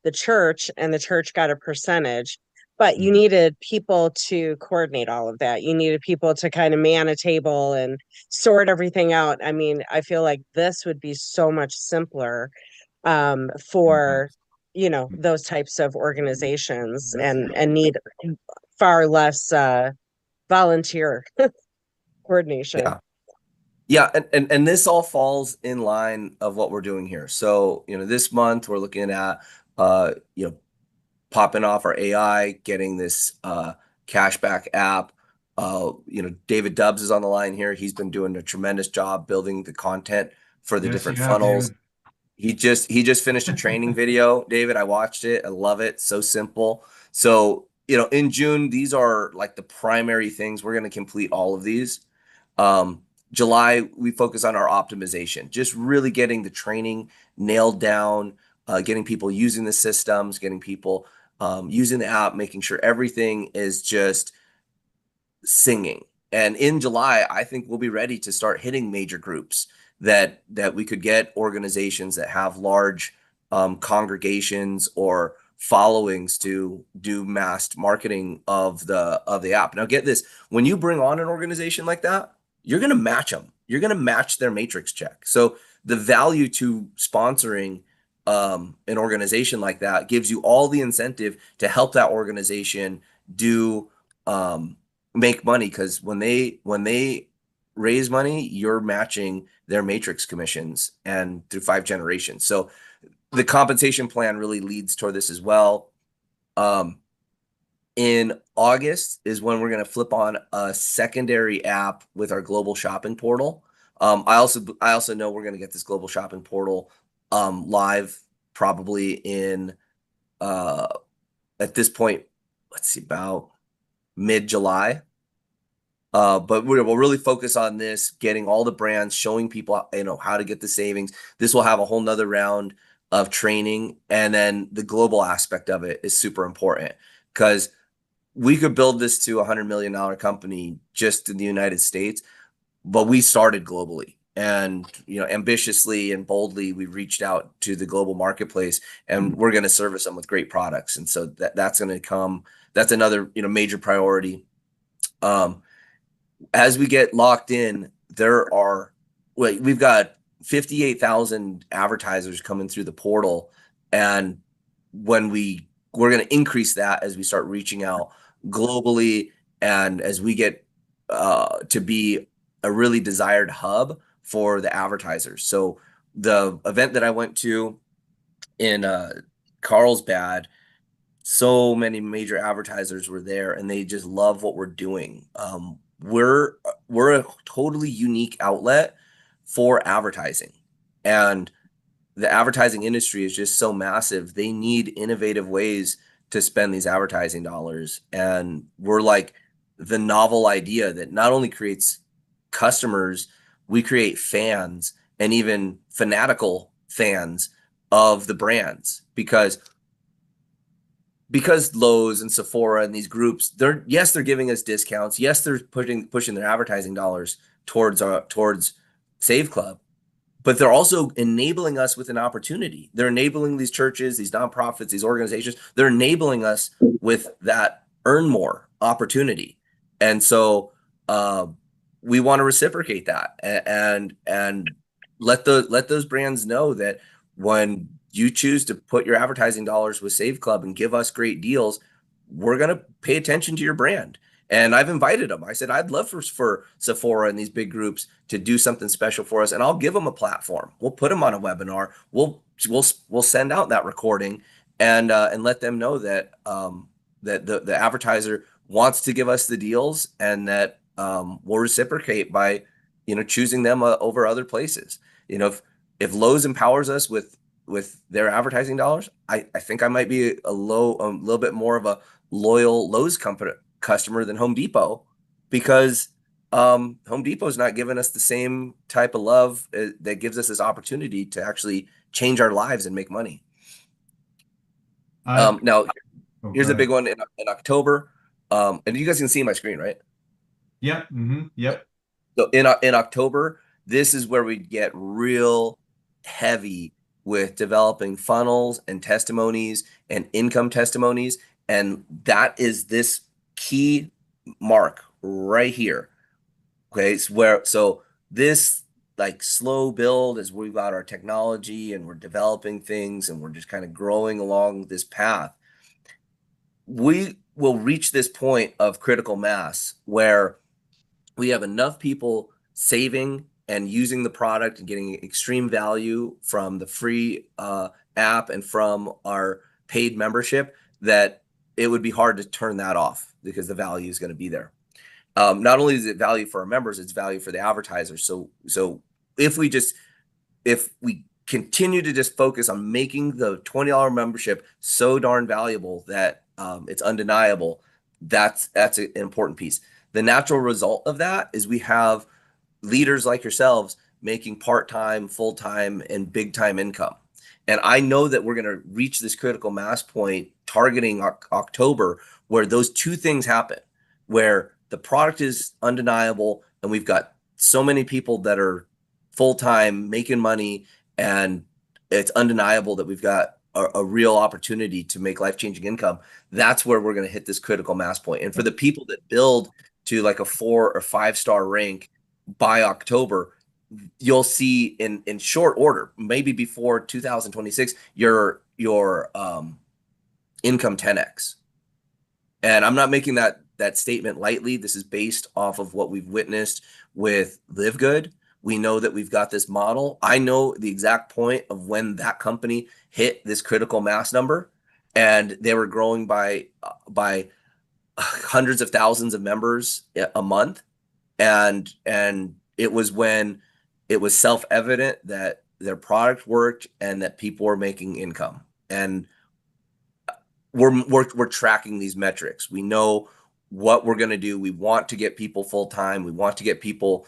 the church, and the church got a percentage. But you needed people to coordinate all of that. You needed people to kind of man a table and sort everything out. I mean, I feel like this would be so much simpler for those types of organizations, and need far less volunteer coordination. Yeah. Yeah, and this all falls in line of what we're doing here. So, this month we're looking at popping off our AI, getting this cashback app. David Dubbs is on the line here. He's been doing a tremendous job building the content for the Yes, different you have, funnels. David. He just finished a training video, David. I watched it. I love it. So simple. So, in June, these are like the primary things. We're going to complete all of these. July, we focus on our optimization, just really getting the training nailed down, getting people using the systems, getting people using the app, making sure everything is just singing. And in July, I think we'll be ready to start hitting major groups that we could get organizations that have large congregations or followings to do mass marketing of the app. Now, get this: when you bring on an organization like that, you're going to match them. You're going to match their matrix check. So the value to sponsoring an organization like that gives you all the incentive to help that organization do make money, because when they raise money, you're matching their matrix commissions and through 5 generations. So the compensation plan really leads toward this as well. In August is when we're going to flip on a secondary app with our global shopping portal. I also know we're going to get this global shopping portal live probably in at this point, let's see, about mid-July. But we'll really focus on this, getting all the brands, showing people, how to get the savings. This will have a whole nother round of training. And then the global aspect of it is super important because we could build this to $100 million company just in the United States, but we started globally. And ambitiously and boldly, we reached out to the global marketplace, and we're going to service them with great products. And so that's going to come. That's another major priority. As we get locked in, we've got 58,000 advertisers coming through the portal, and when we're going to increase that as we start reaching out globally, and as we get to be a really desired hub for the advertisers. So the event that I went to in Carlsbad, so many major advertisers were there, and they just love what we're doing. We're a totally unique outlet for advertising, and the advertising industry is just so massive. They need innovative ways to spend these advertising dollars, and we're like the novel idea that not only creates customers, we create fans, and even fanatical fans of the brands, because Lowe's and Sephora and these groups, they're giving us discounts. Yes, they're pushing their advertising dollars towards Save Club, but they're also enabling us with an opportunity. They're enabling these churches, these nonprofits, these organizations. They're enabling us with that earn more opportunity, and so we want to reciprocate that and let those brands know that when you choose to put your advertising dollars with Save Club and give us great deals, we're going to pay attention to your brand. And I've invited them. I said, I'd love for Sephora and these big groups to do something special for us, and I'll give them a platform. We'll put them on a webinar. We'll send out that recording and let them know that that the advertiser wants to give us the deals, and that we'll reciprocate by choosing them over other places. If Lowe's empowers us with their advertising dollars, I think I might be a little bit more of a loyal Lowe's customer than Home Depot, because Home Depot is not giving us the same type of love that gives us this opportunity to actually change our lives and make money. Now, here's a big one in October, and you guys can see my screen, right? Yep. Yep. So in October, this is where we get real heavy with developing funnels and testimonies and income testimonies. And that is this key mark right here. Okay. So this like slow build as we've got our technology and we're developing things and we're just kind of growing along this path. We will reach this point of critical mass where we have enough people saving and using the product and getting extreme value from the free app and from our paid membership that it would be hard to turn that off because the value is going to be there. Not only is it value for our members, it's value for the advertisers. So if we continue to just focus on making the $20 membership so darn valuable that it's undeniable, that's an important piece. The natural result of that is we have leaders like yourselves making part-time, full-time, and big-time income. And I know that we're going to reach this critical mass point targeting October, where those two things happen, where the product is undeniable and we've got so many people that are full-time making money, and it's undeniable that we've got a real opportunity to make life-changing income. That's where we're going to hit this critical mass point. And for the people that build to like a 4 or 5-star rank by October, you'll see in short order, maybe before 2026, your income 10x. And I'm not making that statement lightly. This is based off of what we've witnessed with Live Good. We know that we've got this model. I know the exact point of when that company hit this critical mass number, and they were growing by hundreds of thousands of members a month. And it was when it was self-evident that their product worked and that people were making income. And we're tracking these metrics. We know what we're going to do. We want to get people full time. We want to get people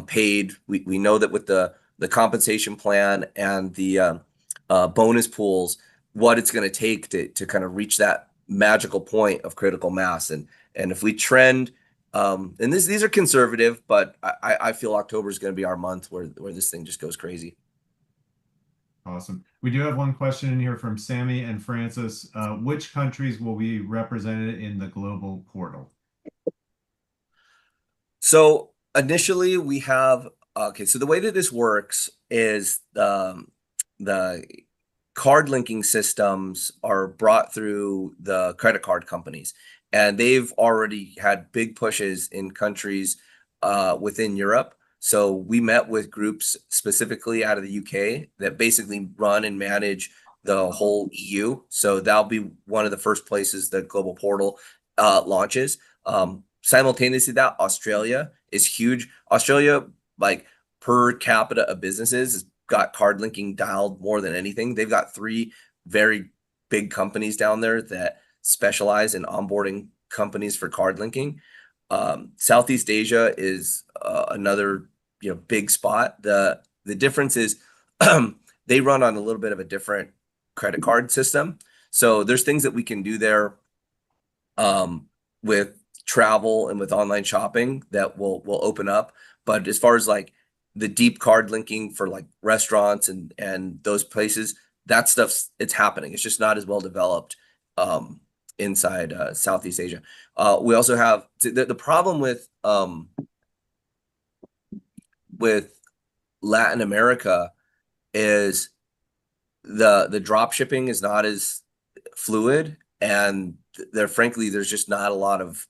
paid. We know that with the compensation plan and the bonus pools, what it's going to take to kind of reach that magical point of critical mass. And if we trend, and these are conservative, but I feel October is going to be our month where this thing just goes crazy. Awesome. We do have one question in here from Sammy and Francis. Which countries will be represented in the global portal? So initially we have, okay, so the way that this works is the card linking systems are brought through the credit card companies, and they've already had big pushes in countries within Europe. So we met with groups specifically out of the UK that basically run and manage the whole EU. So that'll be one of the first places the global portal launches. Simultaneously, that Australia is huge. Australia, like per capita of businesses, has got card linking dialed more than anything. They've got 3 very big companies down there that specialize in onboarding companies for card linking. Southeast Asia is another big spot. The difference is they run on a little bit of a different credit card system. So there's things that we can do there with travel and with online shopping that will open up. But as far as like the deep card linking for like restaurants and those places, that stuff's it's happening. It's just not as well developed inside Southeast Asia. We also have the problem with Latin America is the drop shipping is not as fluid, and frankly there's just not a lot of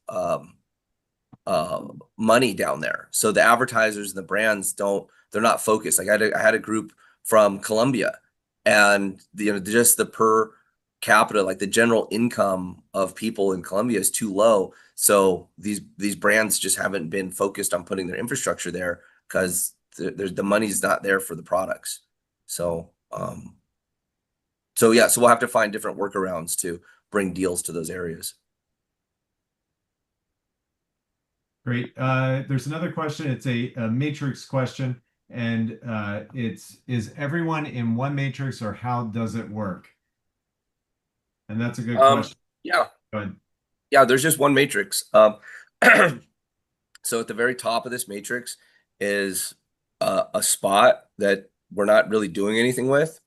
money down there. So the advertisers and the brands they're not focused. Like I had a group from Colombia, and just the per capita, like the general income of people in Colombia is too low. So these brands just haven't been focused on putting their infrastructure there because the money's not there for the products. So so we'll have to find different workarounds to bring deals to those areas. Great. There's another question. It's a matrix question, and is everyone in one matrix, or how does it work? And that's a good question. Yeah. Go ahead. Yeah, there's just one matrix. So at the very top of this matrix is a spot that we're not really doing anything with.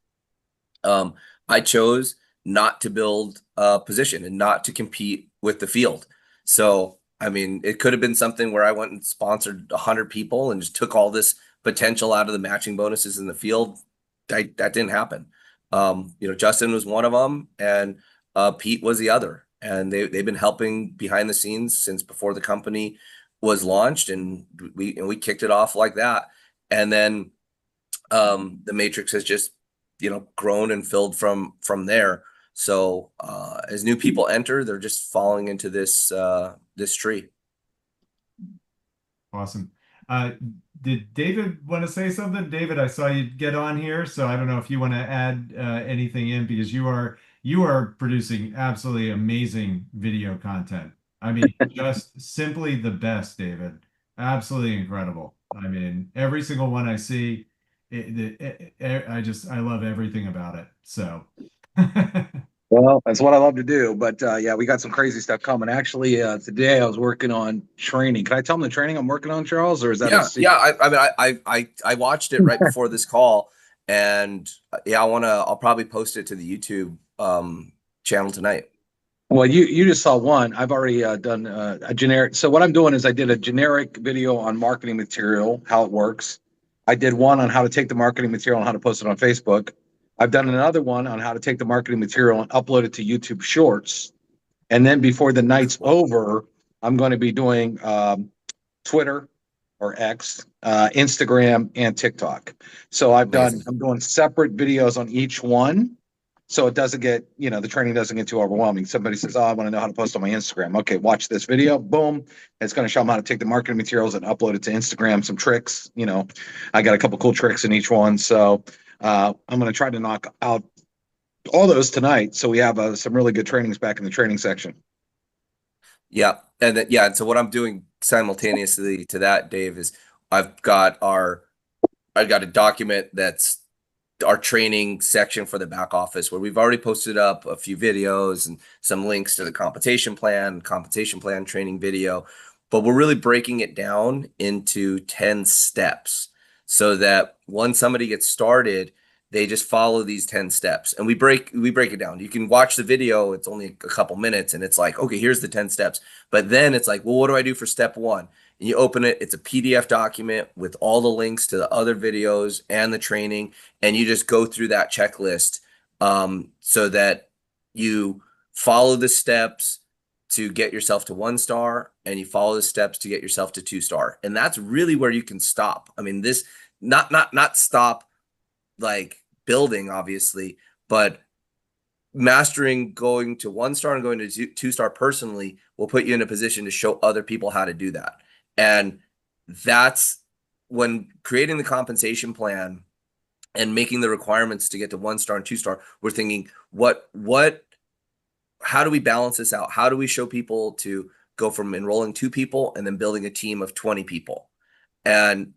I chose not to build a position and not to compete with the field. So, I mean, it could have been something where I went and sponsored 100 people and just took all this potential out of the matching bonuses in the field. That didn't happen. Justin was one of them, and Pete was the other. And they've been helping behind the scenes since before the company was launched, and we kicked it off like that. And then the matrix has just grown and filled from there. So as new people enter, they're just falling into this tree. Awesome. Did David want to say something? David, I saw you get on here, so I don't know if you want to add anything in, because you are producing absolutely amazing video content. I mean, just simply the best, David. Absolutely incredible. I mean, every single one I see, I love everything about it. So. Well, that's what I love to do. But yeah, we got some crazy stuff coming. Actually, today I was working on training. Can I tell them the training I'm working on, Charles, or is that a secret? Yeah. I mean, I watched it right before this call, and yeah, I'll probably post it to the YouTube channel tonight. Well, you just saw one. I've already done a generic. So what I'm doing is I did a generic video on marketing material, how it works. I did one on how to take the marketing material and how to post it on Facebook. I've done another one on how to take the marketing material and upload it to YouTube Shorts. And then before the night's over, I'm going to be doing Twitter or X, Instagram, and TikTok. So I'm doing separate videos on each one. So it doesn't get, the training doesn't get too overwhelming. Somebody says, oh, I want to know how to post on my Instagram. Okay, watch this video. Boom. It's going to show them how to take the marketing materials and upload it to Instagram. Some tricks, I got a couple cool tricks in each one. So I'm going to try to knock out all those tonight. So we have some really good trainings back in the training section. Yeah. And then, yeah. And so what I'm doing simultaneously to that, Dave, is I've got a document that's our training section for the back office where we've already posted up a few videos and some links to the compensation plan training video, but we're really breaking it down into 10 steps so that once somebody gets started, they just follow these 10 steps and we break it down. You can watch the video, it's only a couple minutes and it's like, okay, here's the 10 steps. But then it's like, well, what do I do for step 1? And you open it, it's a PDF document with all the links to the other videos and the training, and you just go through that checklist so that you follow the steps to get yourself to 1 star and you follow the steps to get yourself to 2 star. And that's really where you can stop. I mean, this not stop like building, obviously, but mastering going to 1 star and going to 2 star personally will put you in a position to show other people how to do that. And that's when creating the compensation plan and making the requirements to get to 1 star and 2 star, we're thinking, how do we balance this out? How do we show people to go from enrolling 2 people and then building a team of 20 people? And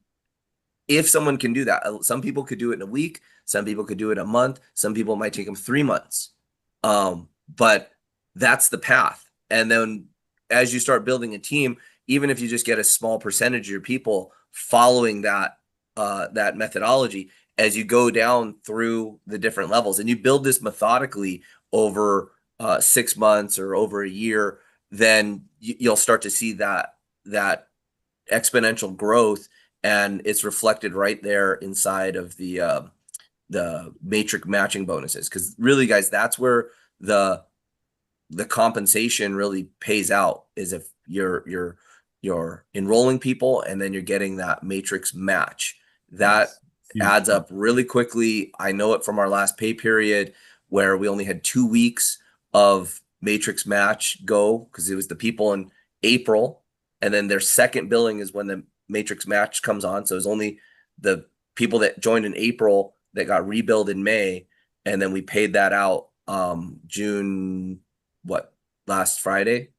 if someone can do that, some people could do it in a week, some people could do it a month, some people might take them 3 months. But that's the path. And then as you start building a team, even if you just get a small percentage of your people following that methodology, as you go down through the different levels and you build this methodically over 6 months or over a year, then you'll start to see that exponential growth, and it's reflected right there inside of the matrix matching bonuses. Because really, guys, that's where the compensation really pays out, is if you're enrolling people and then you're getting that matrix match. That adds up really quickly. I know it from our last pay period where we only had 2 weeks of matrix match go because it was the people in April, and then their second billing is when the matrix match comes on. So it was only the people that joined in April that got rebilled in May, and then we paid that out June, last Friday,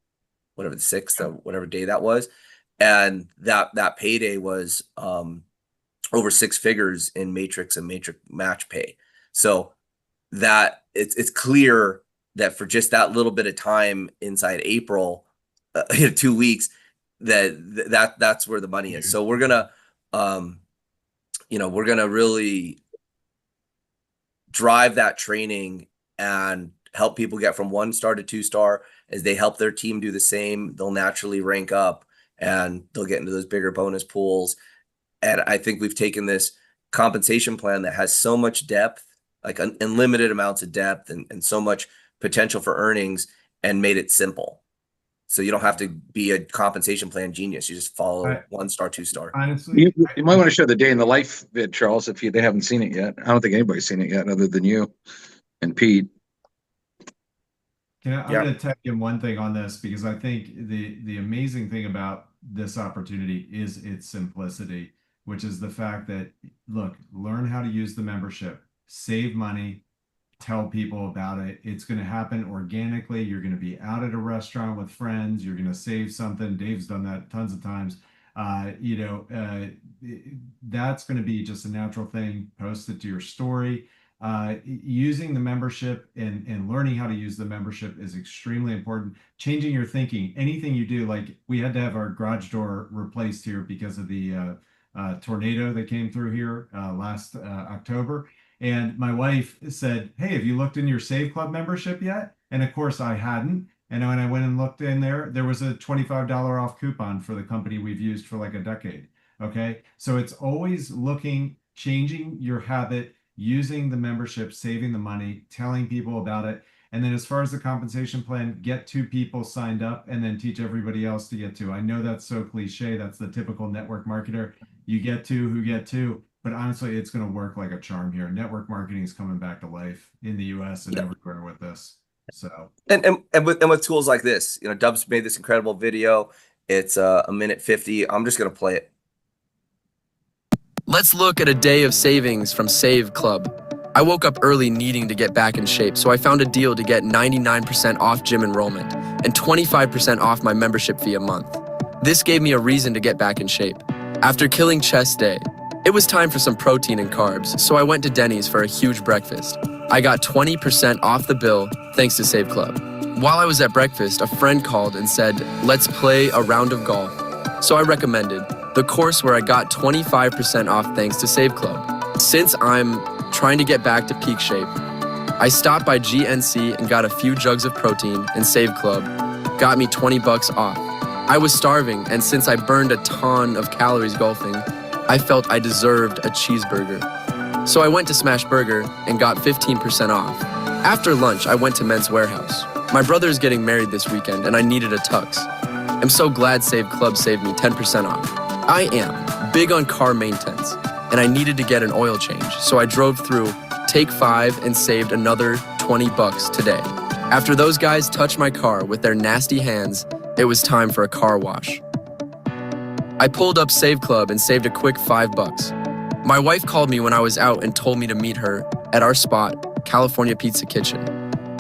whatever the 6th of whatever day that was. And that payday was over 6 figures in matrix and matrix match pay. So that it's clear that for just that little bit of time inside April, 2 weeks, that's where the money is. So we're gonna really drive that training and help people get from 1 star to 2 star. As they help their team do the same, they'll naturally rank up and they'll get into those bigger bonus pools. And I think we've taken this compensation plan that has so much depth, like unlimited amounts of depth and so much potential for earnings, and made it simple. So you don't have to be a compensation plan genius. You just follow 1 star, 2 star. Honestly, You might want to show the day in the life vid, Charles, if they haven't seen it yet. I don't think anybody's seen it yet other than you and Pete. I'm going to tell you one thing on this, because I think the amazing thing about this opportunity is its simplicity, which is the fact that, look, learn how to use the membership, save money, tell people about it. It's going to happen organically. You're going to be out at a restaurant with friends. You're going to save something. Dave's done that tons of times. That's going to be just a natural thing. Post it to your story. Using the membership and learning how to use the membership is extremely important. Changing your thinking, anything you do, like we had to have our garage door replaced here because of the tornado that came through here last October. And my wife said, "Hey, have you looked in your Save Club membership yet?" And of course I hadn't. And when I went and looked in there was a $25 off coupon for the company we've used for like a decade. Okay. So it's always changing your habit, using the membership, saving the money, telling people about it. And then as far as the compensation plan, get 2 people signed up and then teach everybody else to get 2. I know that's so cliche. That's the typical network marketer. You get 2 who get 2. But honestly, it's going to work like a charm here. Network marketing is coming back to life in the US and everywhere with this. So and with tools like this, Dub's made this incredible video. It's a minute 50. I'm just going to play it. Let's look at a day of savings from Save Club. I woke up early needing to get back in shape, so I found a deal to get 99% off gym enrollment and 25% off my membership fee a month. This gave me a reason to get back in shape. After killing chest day, it was time for some protein and carbs, so I went to Denny's for a huge breakfast. I got 20% off the bill thanks to Save Club. While I was at breakfast, a friend called and said, "Let's play a round of golf." So I recommended the course where I got 25% off thanks to Save Club. Since I'm trying to get back to peak shape, I stopped by GNC and got a few jugs of protein, and Save Club got me 20 bucks off. I was starving, and since I burned a ton of calories golfing, I felt I deserved a cheeseburger. So I went to Smash Burger and got 15% off. After lunch, I went to Men's Warehouse. My brother is getting married this weekend, and I needed a tux. I'm so glad Save Club saved me 10% off. I am big on car maintenance, and I needed to get an oil change, so I drove through Take 5 and saved another 20 bucks today. After those guys touched my car with their nasty hands, it was time for a car wash. I pulled up Save Club and saved a quick 5 bucks. My wife called me when I was out and told me to meet her at our spot, California Pizza Kitchen.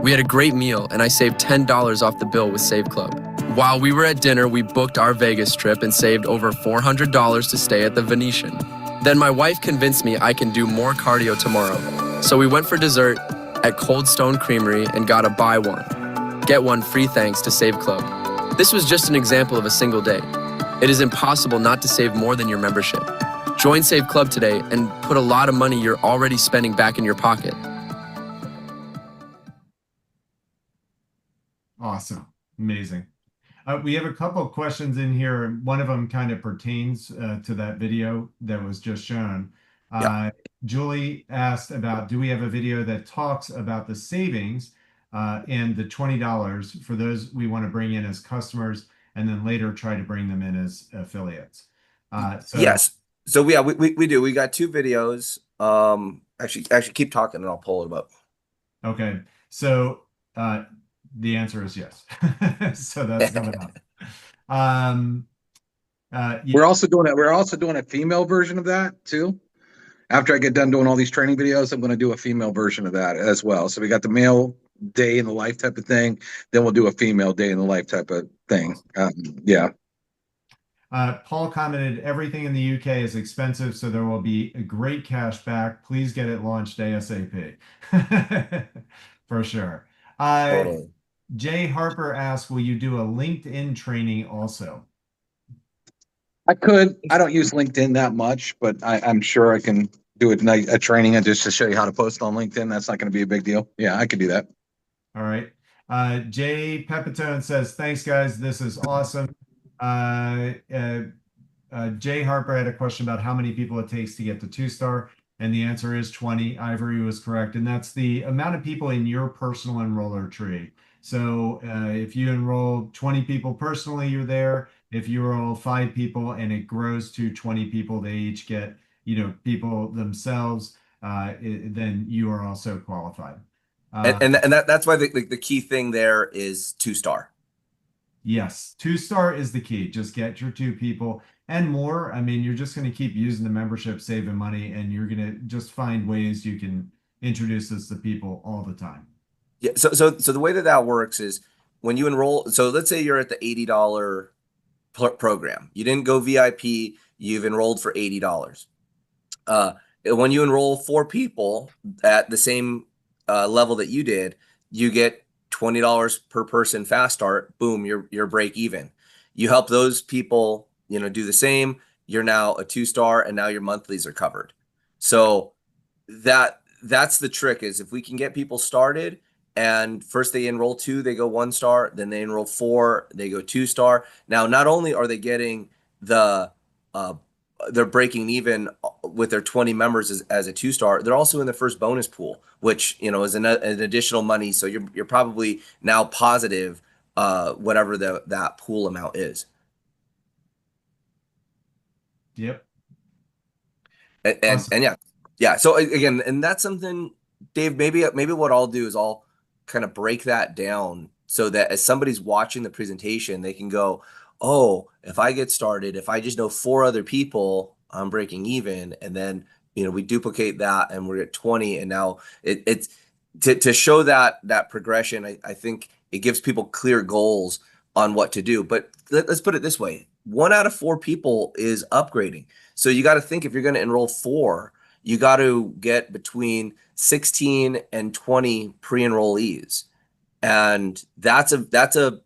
We had a great meal, and I saved $10 off the bill with Save Club. While we were at dinner, we booked our Vegas trip and saved over $400 to stay at the Venetian. Then my wife convinced me I can do more cardio tomorrow. So we went for dessert at Cold Stone Creamery and got a buy one, get one free thanks to Save Club. This was just an example of a single day. It is impossible not to save more than your membership. Join Save Club today and put a lot of money you're already spending back in your pocket. Awesome. Amazing. We have a couple of questions in here. One of them kind of pertains to that video that was just shown. Julie asked about, do we have a video that talks about the savings and the $20 for those we want to bring in as customers and then later try to bring them in as affiliates? Yes. So yeah, we do. We got 2 videos. Actually keep talking and I'll pull it up. Okay. So the answer is yes. So that's coming up. We're also doing a female version of that too. After I get done doing all these training videos, I'm going to do a female version of that as well. So we got the male day in the life type of thing. Then we'll do a female day in the life type of thing. Yeah. Paul commented, everything in the UK is expensive, so there will be a great cash back. Please get it launched ASAP. For sure. Totally. Jay Harper asked, will you do a LinkedIn training also? I could. I don't use LinkedIn that much, but I'm sure I can do a training and just to show you how to post on LinkedIn. That's not going to be a big deal. Yeah, I could do that. All right. Jay Pepitone says, thanks, guys. This is awesome. Jay Harper had a question about how many people it takes to get to 2-star, and the answer is 20. Ivory was correct, and that's the amount of people in your personal enroller tree. So if you enroll 20 people personally, you're there. If you enroll 5 people and it grows to 20 people, they each get, people themselves, then you are also qualified. And that's why the key thing there is 2-star. Yes, 2-star is the key. Just get your 2 people and more. I mean, you're just going to keep using the membership, saving money, and you're going to just find ways you can introduce this to people all the time. Yeah. So the way that works is when you enroll. So let's say you're at the $80 program. You didn't go VIP. You've enrolled for $80. When you enroll 4 people at the same level that you did, you get $20 per person fast start. Boom, you're break even. You help those people, do the same. You're now a 2-star, and now your monthlies are covered. So that's the trick, is if we can get people started and first they enroll 2, they go 1-star, then they enroll 4, they go 2-star. Now, not only are they getting they're breaking even with their 20 members as a 2-star, they're also in the first bonus pool, which, is an additional money. So you're probably now positive, whatever that pool amount is. Yep. And Awesome. yeah. So again, and that's something, Dave, maybe what I'll do is I'll kind of break that down so that as somebody's watching the presentation, they can go, oh, if I get started, if I just know 4 other people, I'm breaking even. And then we duplicate that and we're at 20, and now it's to show that progression. I think it gives people clear goals on what to do. But let's put it this way: 1 out of 4 people is upgrading. So you got to think, if you're going to enroll 4, you got to get between 16 and 20 pre-enrollees, and that's a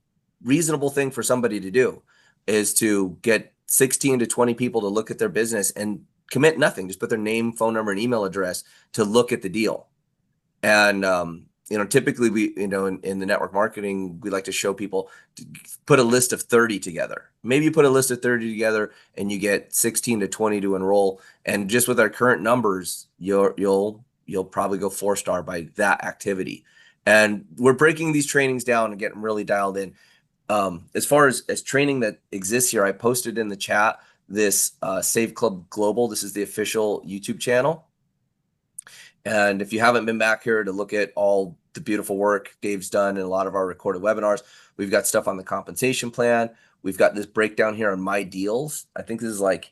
reasonable thing for somebody to do, is to get 16 to 20 people to look at their business and commit nothing, just put their name, phone number, and email address to look at the deal. And typically we, in the network marketing, we like to show people to put a list of 30 together. Maybe you put a list of 30 together and you get 16 to 20 to enroll. And just with our current numbers, you'll probably go 4-star by that activity. And we're breaking these trainings down and getting really dialed in. As far as training that exists here, I posted in the chat this Save Club Global. This is the official YouTube channel. And if you haven't been back here to look at all the beautiful work Dave's done in a lot of our recorded webinars, we've got stuff on the compensation plan. We've got this breakdown here on my deals. I think this is like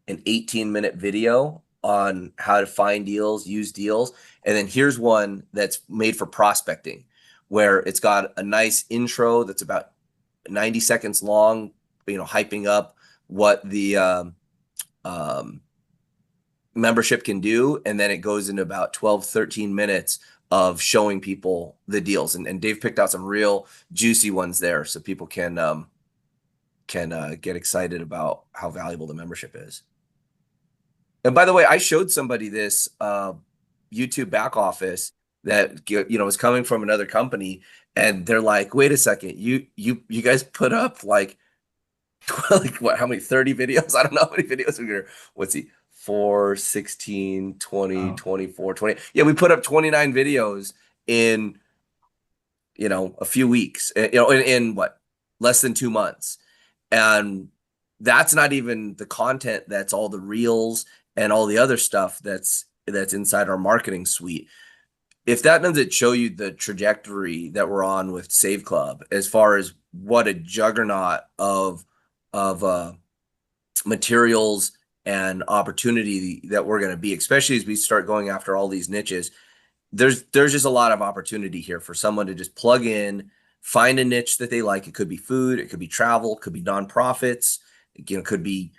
an 18-minute video on how to find deals, use deals. And then here's one that's made for prospecting, where it's got a nice intro that's about 90 seconds long, hyping up what the membership can do. And then it goes into about 12, 13 minutes of showing people the deals. And Dave picked out some real juicy ones there, so people can get excited about how valuable the membership is. And by the way, I showed somebody this YouTube back office that was coming from another company, and they're like, "Wait a second, you guys put up like what? How many? 30 videos? I don't know how many videos we're gonna. What's he? 4, 16, 20, 24, 20. Yeah, we put up 29 videos in a few weeks. In what, less than 2 months, and that's not even the content. That's all the reels and all the other stuff that's inside our marketing suite. If that doesn't show you the trajectory that we're on with Save Club, as far as what a juggernaut of materials and opportunity that we're going to be, especially as we start going after all these niches, there's just a lot of opportunity here for someone to just plug in, find a niche that they like. It could be food, it could be travel, it could be nonprofits, could be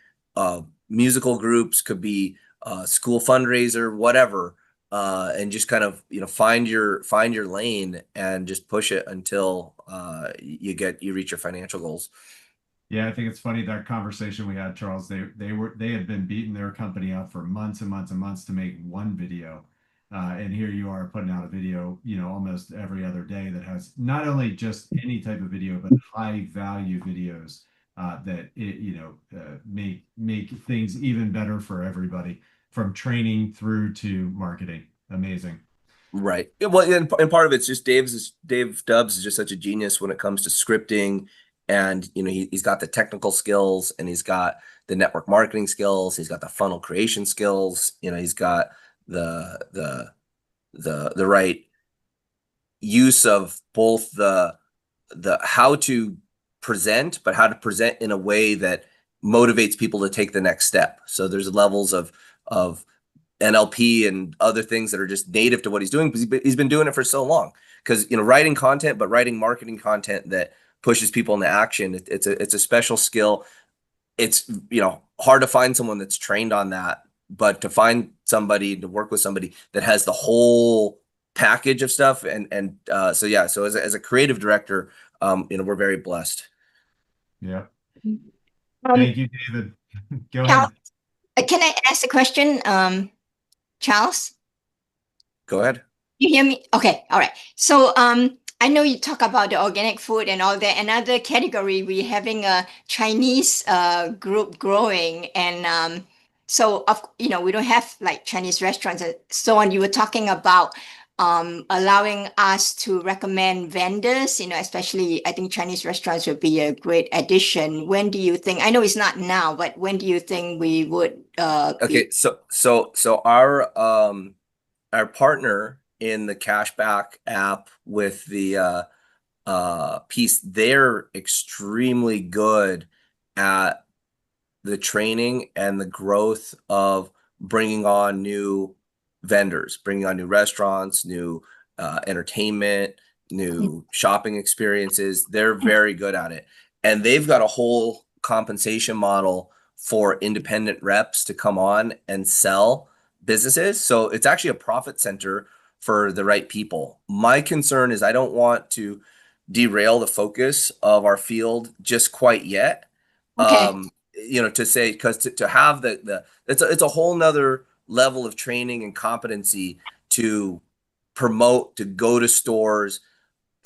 musical groups, could be school fundraiser, whatever, and just kind of find your lane and just push it until you reach your financial goals. Yeah, I think it's funny, that conversation we had, Charles. They had been beating their company up for months and months and months to make one video. And here you are putting out a video, almost every other day, that has not only just any type of video, but high value videos that make things even better for everybody, from training through to marketing. Amazing. Right. Well, and part of it's just Dave Dubs is just such a genius when it comes to scripting, and he's got the technical skills, and he's got the network marketing skills, he's got the funnel creation skills, he's got the right use of both the how to present, but how to present in a way that motivates people to take the next step. So there's levels of NLP and other things that are just native to what he's doing, because he's been doing it for so long. Because writing content, but writing marketing content that pushes people into action, it's a special skill. It's hard to find someone that's trained on that, but to find somebody, to work with somebody that has the whole package of stuff, and so yeah, so as a creative director, we're very blessed. Yeah. Thank you, David. Go ahead. Can I ask a question, Charles? Go ahead. You hear me? Okay, all right. So I know you talk about the organic food and all that. Another category, we're having a Chinese group growing, and so we don't have like Chinese restaurants and so on. You were talking about allowing us to recommend vendors, especially I think Chinese restaurants would be a great addition. When do you think? I know it's not now, but when do you think we would? Okay, so our partner in the cashback app with the piece, they're extremely good at the training and the growth of bringing on new vendors, bringing on new restaurants, new entertainment, new shopping experiences. They're very good at it. And they've got a whole compensation model for independent reps to come on and sell businesses. So it's actually a profit center for the right people. My concern is I don't want to derail the focus of our field just quite yet. Okay. To say, because to have it's a whole nother level of training and competency to promote, to go to stores,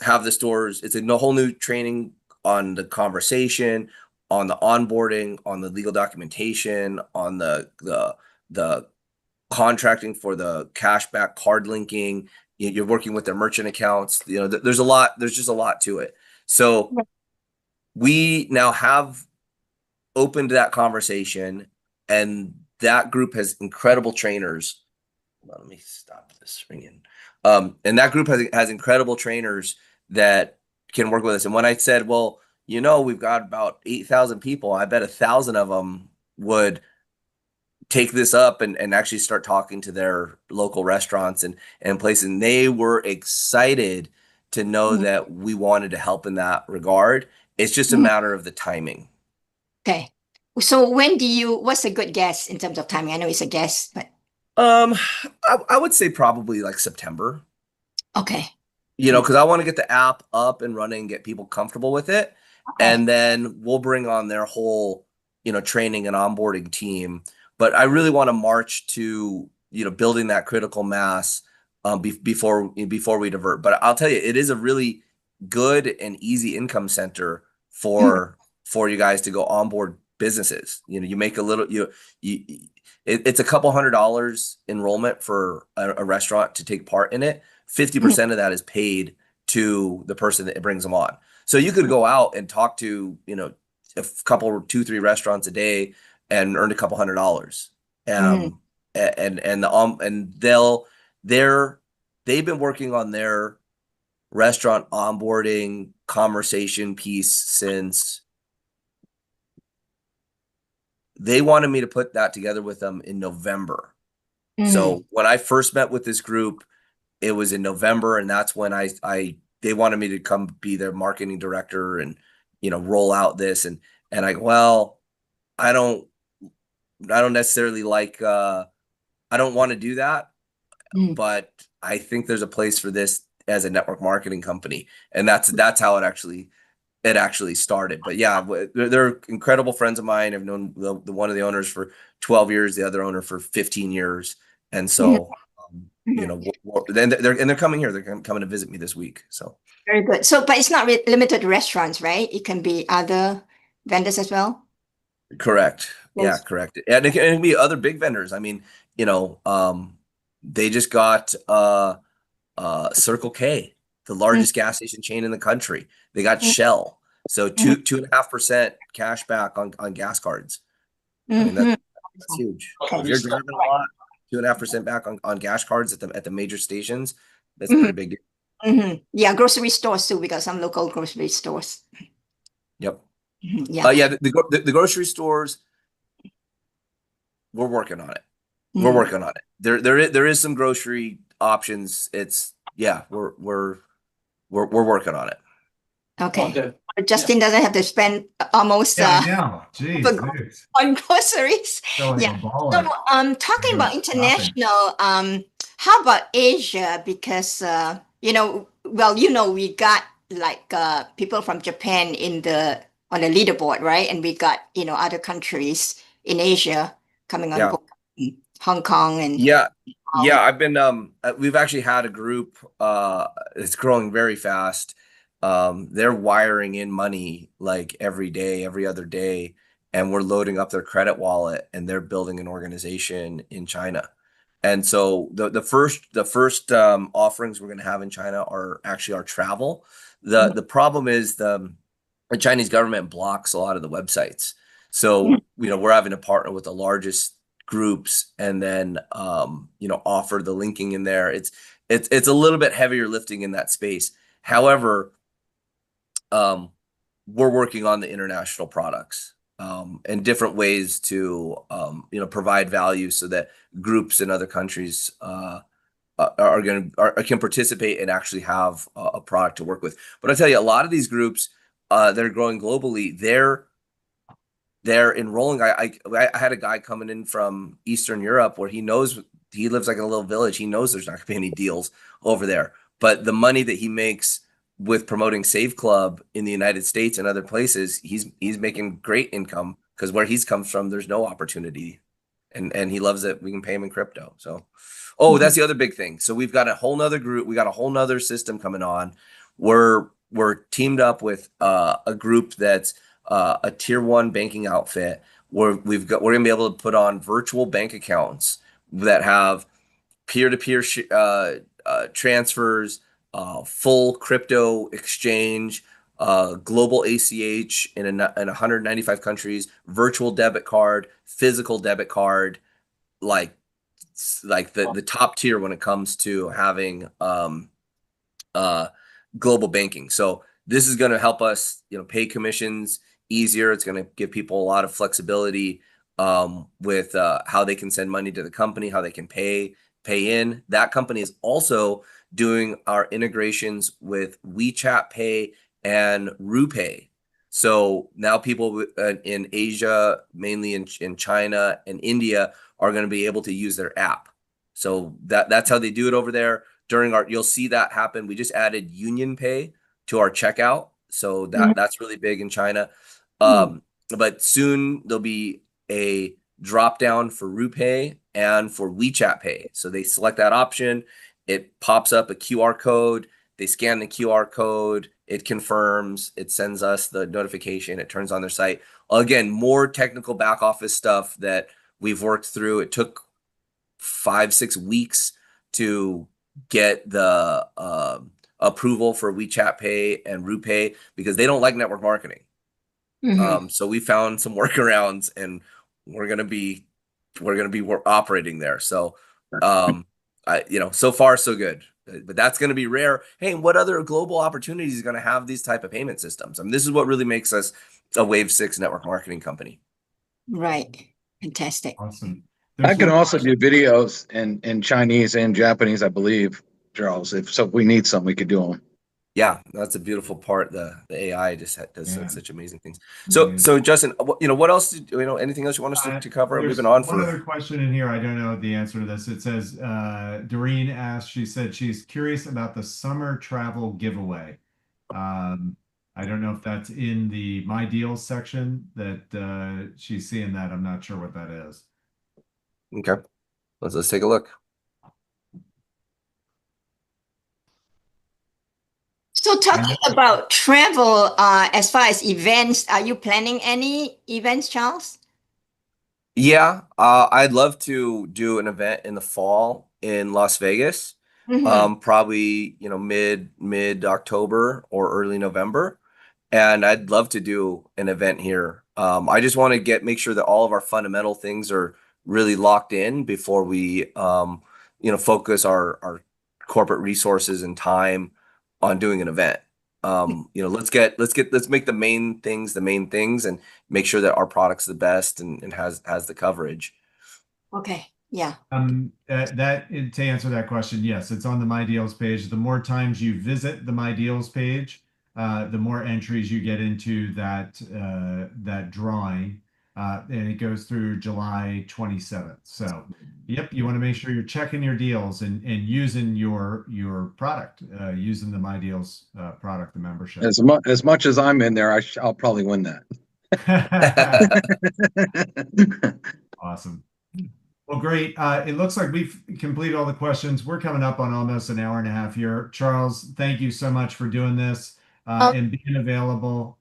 have the stores. It's a whole new training on the conversation, on the onboarding, on the legal documentation, on the contracting for the cashback card linking. You're working with their merchant accounts. There's a lot. There's just a lot to it. So we now have opened that conversation, and that group has incredible trainers. Let me stop this ringing. And that group has incredible trainers that can work with us. And when I said, well, we've got about 8,000 people, I bet 1,000 of them would take this up and actually start talking to their local restaurants and places. And they were excited to know that we wanted to help in that regard. It's just a matter of the timing. Okay. So what's a good guess in terms of timing? I know it's a guess, but I would say probably like September. okay. Because I want to get the app up and running, get people comfortable with it. Okay. And then we'll bring on their whole, training and onboarding team. But I really want to march to, building that critical mass before we divert. But I'll tell you, it is a really good and easy income center for you guys to go onboard businesses. You make a little, it's a couple $100 enrollment for a restaurant to take part in it. 50% of that is paid to the person that brings them on. So you could go out and talk to, a couple, 2-3 restaurants a day and earn a couple $100. They've been working on their restaurant onboarding conversation piece since they wanted me to put that together with them in November. So when I first met with this group, it was in November, and that's when they wanted me to come be their marketing director and roll out this and I go, well, I don't necessarily like I don't want to do that, but I think there's a place for this as a network marketing company, and that's how it actually started. But yeah, they're incredible friends of mine. I've known the one of the owners for 12 years, the other owner for 15 years, and so. They're coming here. They're coming to visit me this week. So very good. So, but it's not limited to restaurants, right? It can be other vendors as well. Correct. Yes. Yeah, correct. And it can be other big vendors. I mean, they just got Circle K, the largest gas station chain in the country. They got Shell, so 2.5% cash back on gas cards. I mean that's huge. If you're driving a lot, 2.5% back on gas cards at the major stations. That's a pretty big deal. Yeah, grocery stores too. We got some local grocery stores. Yep. Yeah. The grocery stores. We're working on it. We're working on it. There is some grocery options. We're working on it. Okay. Justin doesn't have to spend almost Jeez, on groceries. Yeah. So talking about international, how about Asia? Because we got like people from Japan on the leaderboard, right? And we got other countries in Asia coming on board, Hong Kong and I've been we've actually had a group it's growing very fast. They're wiring in money like every day, every other day, and we're loading up their credit wallet, and they're building an organization in China. And so the first offerings we're going to have in China are actually our travel. The problem is the Chinese government blocks a lot of the websites. So we're having to partner with the largest groups and then offer the linking in there. It's a little bit heavier lifting in that space. However, we're working on the international products. and different ways to provide value so that groups in other countries can participate and actually have a product to work with. But I tell you, a lot of these groups that are growing globally, they're enrolling. I had a guy coming in from Eastern Europe where he knows he lives like in a little village. He knows there's not going to be any deals over there, but the money that he makes with promoting Save Club in the United States and other places, he's making great income because where he's comes from, there's no opportunity, and he loves it. We can pay him in crypto. So, oh, that's the other big thing. So we've got a whole nother group. We got a whole nother system coming on. We're teamed up with a group that's a tier one banking outfit where we're gonna be able to put on virtual bank accounts that have peer-to-peer transfers, full crypto exchange, global ACH in 195 countries, virtual debit card, physical debit card, like the top tier when it comes to having uh, global banking. So this is going to help us, pay commissions easier. It's going to give people a lot of flexibility with how they can send money to the company, how they can pay in. That company is also doing our integrations with WeChat Pay and RuPay. So now people in Asia, mainly in China and India, are going to be able to use their app. So that's how they do it over there. You'll see that happen. We just added Union Pay to our checkout. So that's really big in China. But soon there'll be a drop down for RuPay and for WeChat Pay. So they select that option. It pops up a QR code. They scan the QR code. It confirms. It sends us the notification. It turns on their site. Again, more technical back office stuff that we've worked through. It took 5-6 weeks to get the approval for WeChat Pay and RuPay because they don't like network marketing. So we found some workarounds, and we're gonna be operating there. So, so far so good. But that's going to be rare. Hey, what other global opportunities is going to have these type of payment systems? I mean, this is what really makes us a Wave 6 network marketing company. Right. Fantastic. Awesome. I can also do videos in Chinese and Japanese, I believe, Charles. If we need some, we could do them. Yeah, that's a beautiful part. The AI just does such amazing things. So Justin, what else? Anything else you want us to cover? We've been on for one other question in here. I don't know the answer to this. It says Doreen asked. She said she's curious about the summer travel giveaway. I don't know if that's in the My Deals section that she's seeing that. I'm not sure what that is. Okay, let's take a look. So talking about travel, as far as events, are you planning any events, Charles? Yeah, I'd love to do an event in the fall in Las Vegas. Probably, mid October or early November. And I'd love to do an event here. I just want to make sure that all of our fundamental things are really locked in before we, focus our corporate resources and time on doing an event. Let's make the main things and make sure that our product's the best and has the coverage. Okay. Yeah. To answer that question, yes, it's on the My Deals page. The more times you visit the My Deals page, the more entries you get into that drawing, and it goes through July 27th. So, yep, you want to make sure you're checking your deals and using your product, using the My Deals product, the membership. As much as I'm in there, I'll probably win that. Awesome. Well, great. It looks like we've completed all the questions. We're coming up on almost an hour and a half here. Charles, thank you so much for doing this and being available.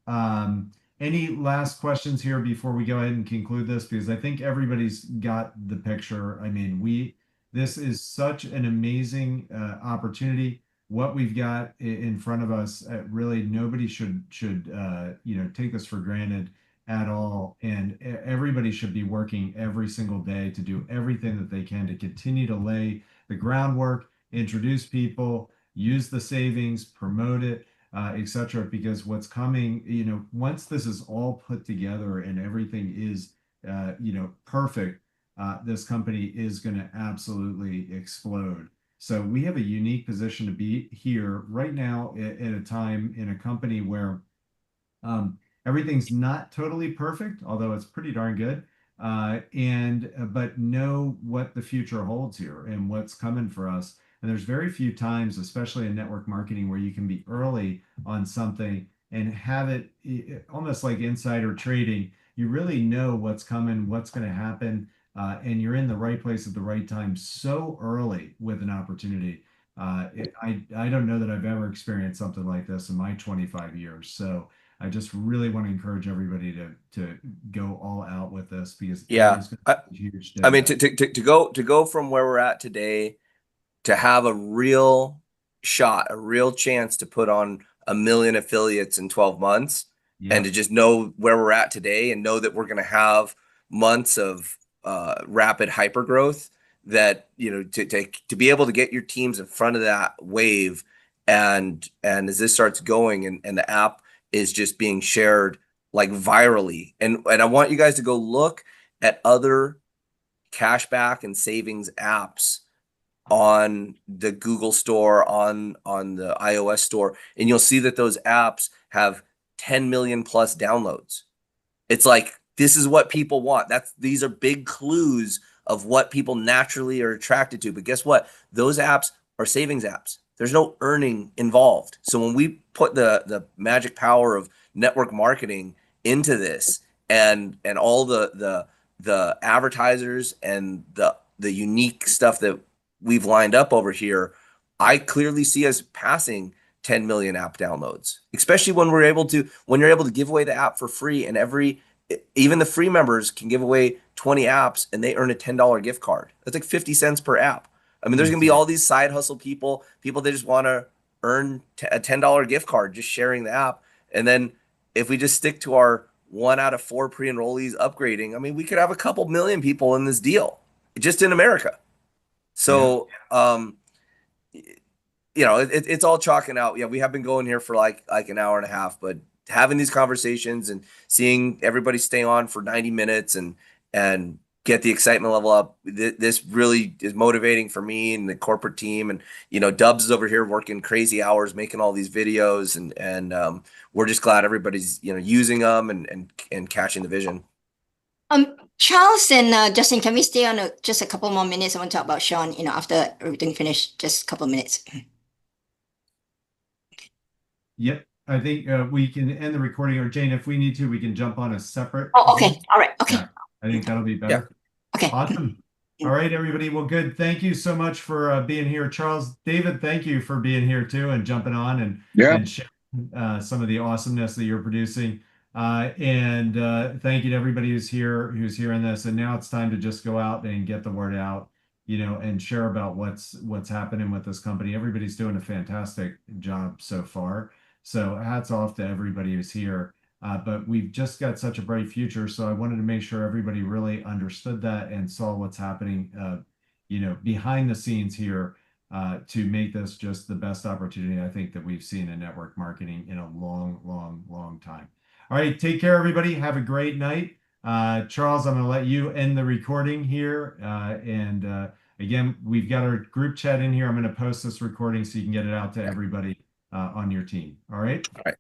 Any last questions here before we go ahead and conclude this? Because I think everybody's got the picture. I mean, this is such an amazing opportunity. What we've got in front of us, really, nobody should take this for granted at all. And everybody should be working every single day to do everything that they can to continue to lay the groundwork, introduce people, use the savings, promote it, etc. Because what's coming, once this is all put together and everything is, perfect, this company is going to absolutely explode. So we have a unique position to be here right now at a time in a company where everything's not totally perfect, although it's pretty darn good. But know what the future holds here and what's coming for us. And there's very few times, especially in network marketing, where you can be early on something and have it almost like insider trading. You really know what's coming, what's going to happen, and you're in the right place at the right time so early with an opportunity. I don't know that I've ever experienced something like this in my 25 years. So I just really want to encourage everybody to go all out with this because it Yeah. is going to be a huge I mean, difference. to go from where we're at today to have a real shot, a real chance to put on 1 million affiliates in 12 months, and to Yep. just know where we're at today and know that we're going to have months of rapid hyper growth, that to be able to get your teams in front of that wave, and as this starts going, and the app is just being shared like virally, and I want you guys to go look at other cashback and savings apps on the Google store, on the iOS store, and you'll see that those apps have 10 million plus downloads. It's like, this is what people want. These are big clues of what people naturally are attracted to. But guess what? Those apps are savings apps. There's no earning involved. So when we put the magic power of network marketing into this, and all the advertisers and the unique stuff that we've lined up over here, I clearly see us passing 10 million app downloads, especially when you're able to give away the app for free, and even the free members can give away 20 apps and they earn a $10 gift card. That's like 50 cents per app. I mean, there's going to be all these side hustle people that just want to earn a $10 gift card just sharing the app. And then if we just stick to our 1 out of 4 pre-enrollees upgrading, I mean, we could have a couple million people in this deal just in America. So, it's all chalking out. Yeah, we have been going here for like an hour and a half, but having these conversations and seeing everybody stay on for 90 minutes and get the excitement level up, this really is motivating for me and the corporate team. And Dubs is over here working crazy hours making all these videos, and we're just glad everybody's using them and catching the vision. Charles and Justin, can we stay on just a couple more minutes? I want to talk about Sean, after everything finished, just a couple minutes. Yep. I think we can end the recording, or Jane, if we need to, we can jump on a separate. Oh, okay. All right. Okay. Yeah, I think that'll be better. Okay. Awesome. All right, everybody. Well, good. Thank you so much for being here. Charles, David, thank you for being here too and jumping on and sharing some of the awesomeness that you're producing. And thank you to everybody who's hearing this. And now it's time to just go out and get the word out, and share about what's happening with this company. Everybody's doing a fantastic job so far. So hats off to everybody who's here. But we've just got such a bright future. So I wanted to make sure everybody really understood that and saw what's happening, behind the scenes here, to make this just the best opportunity I think that we've seen in network marketing in a long, long, long time. All right, take care, everybody. Have a great night. Charles, I'm going to let you end the recording here. And again, we've got our group chat in here. I'm going to post this recording so you can get it out to everybody on your team. All right. All right.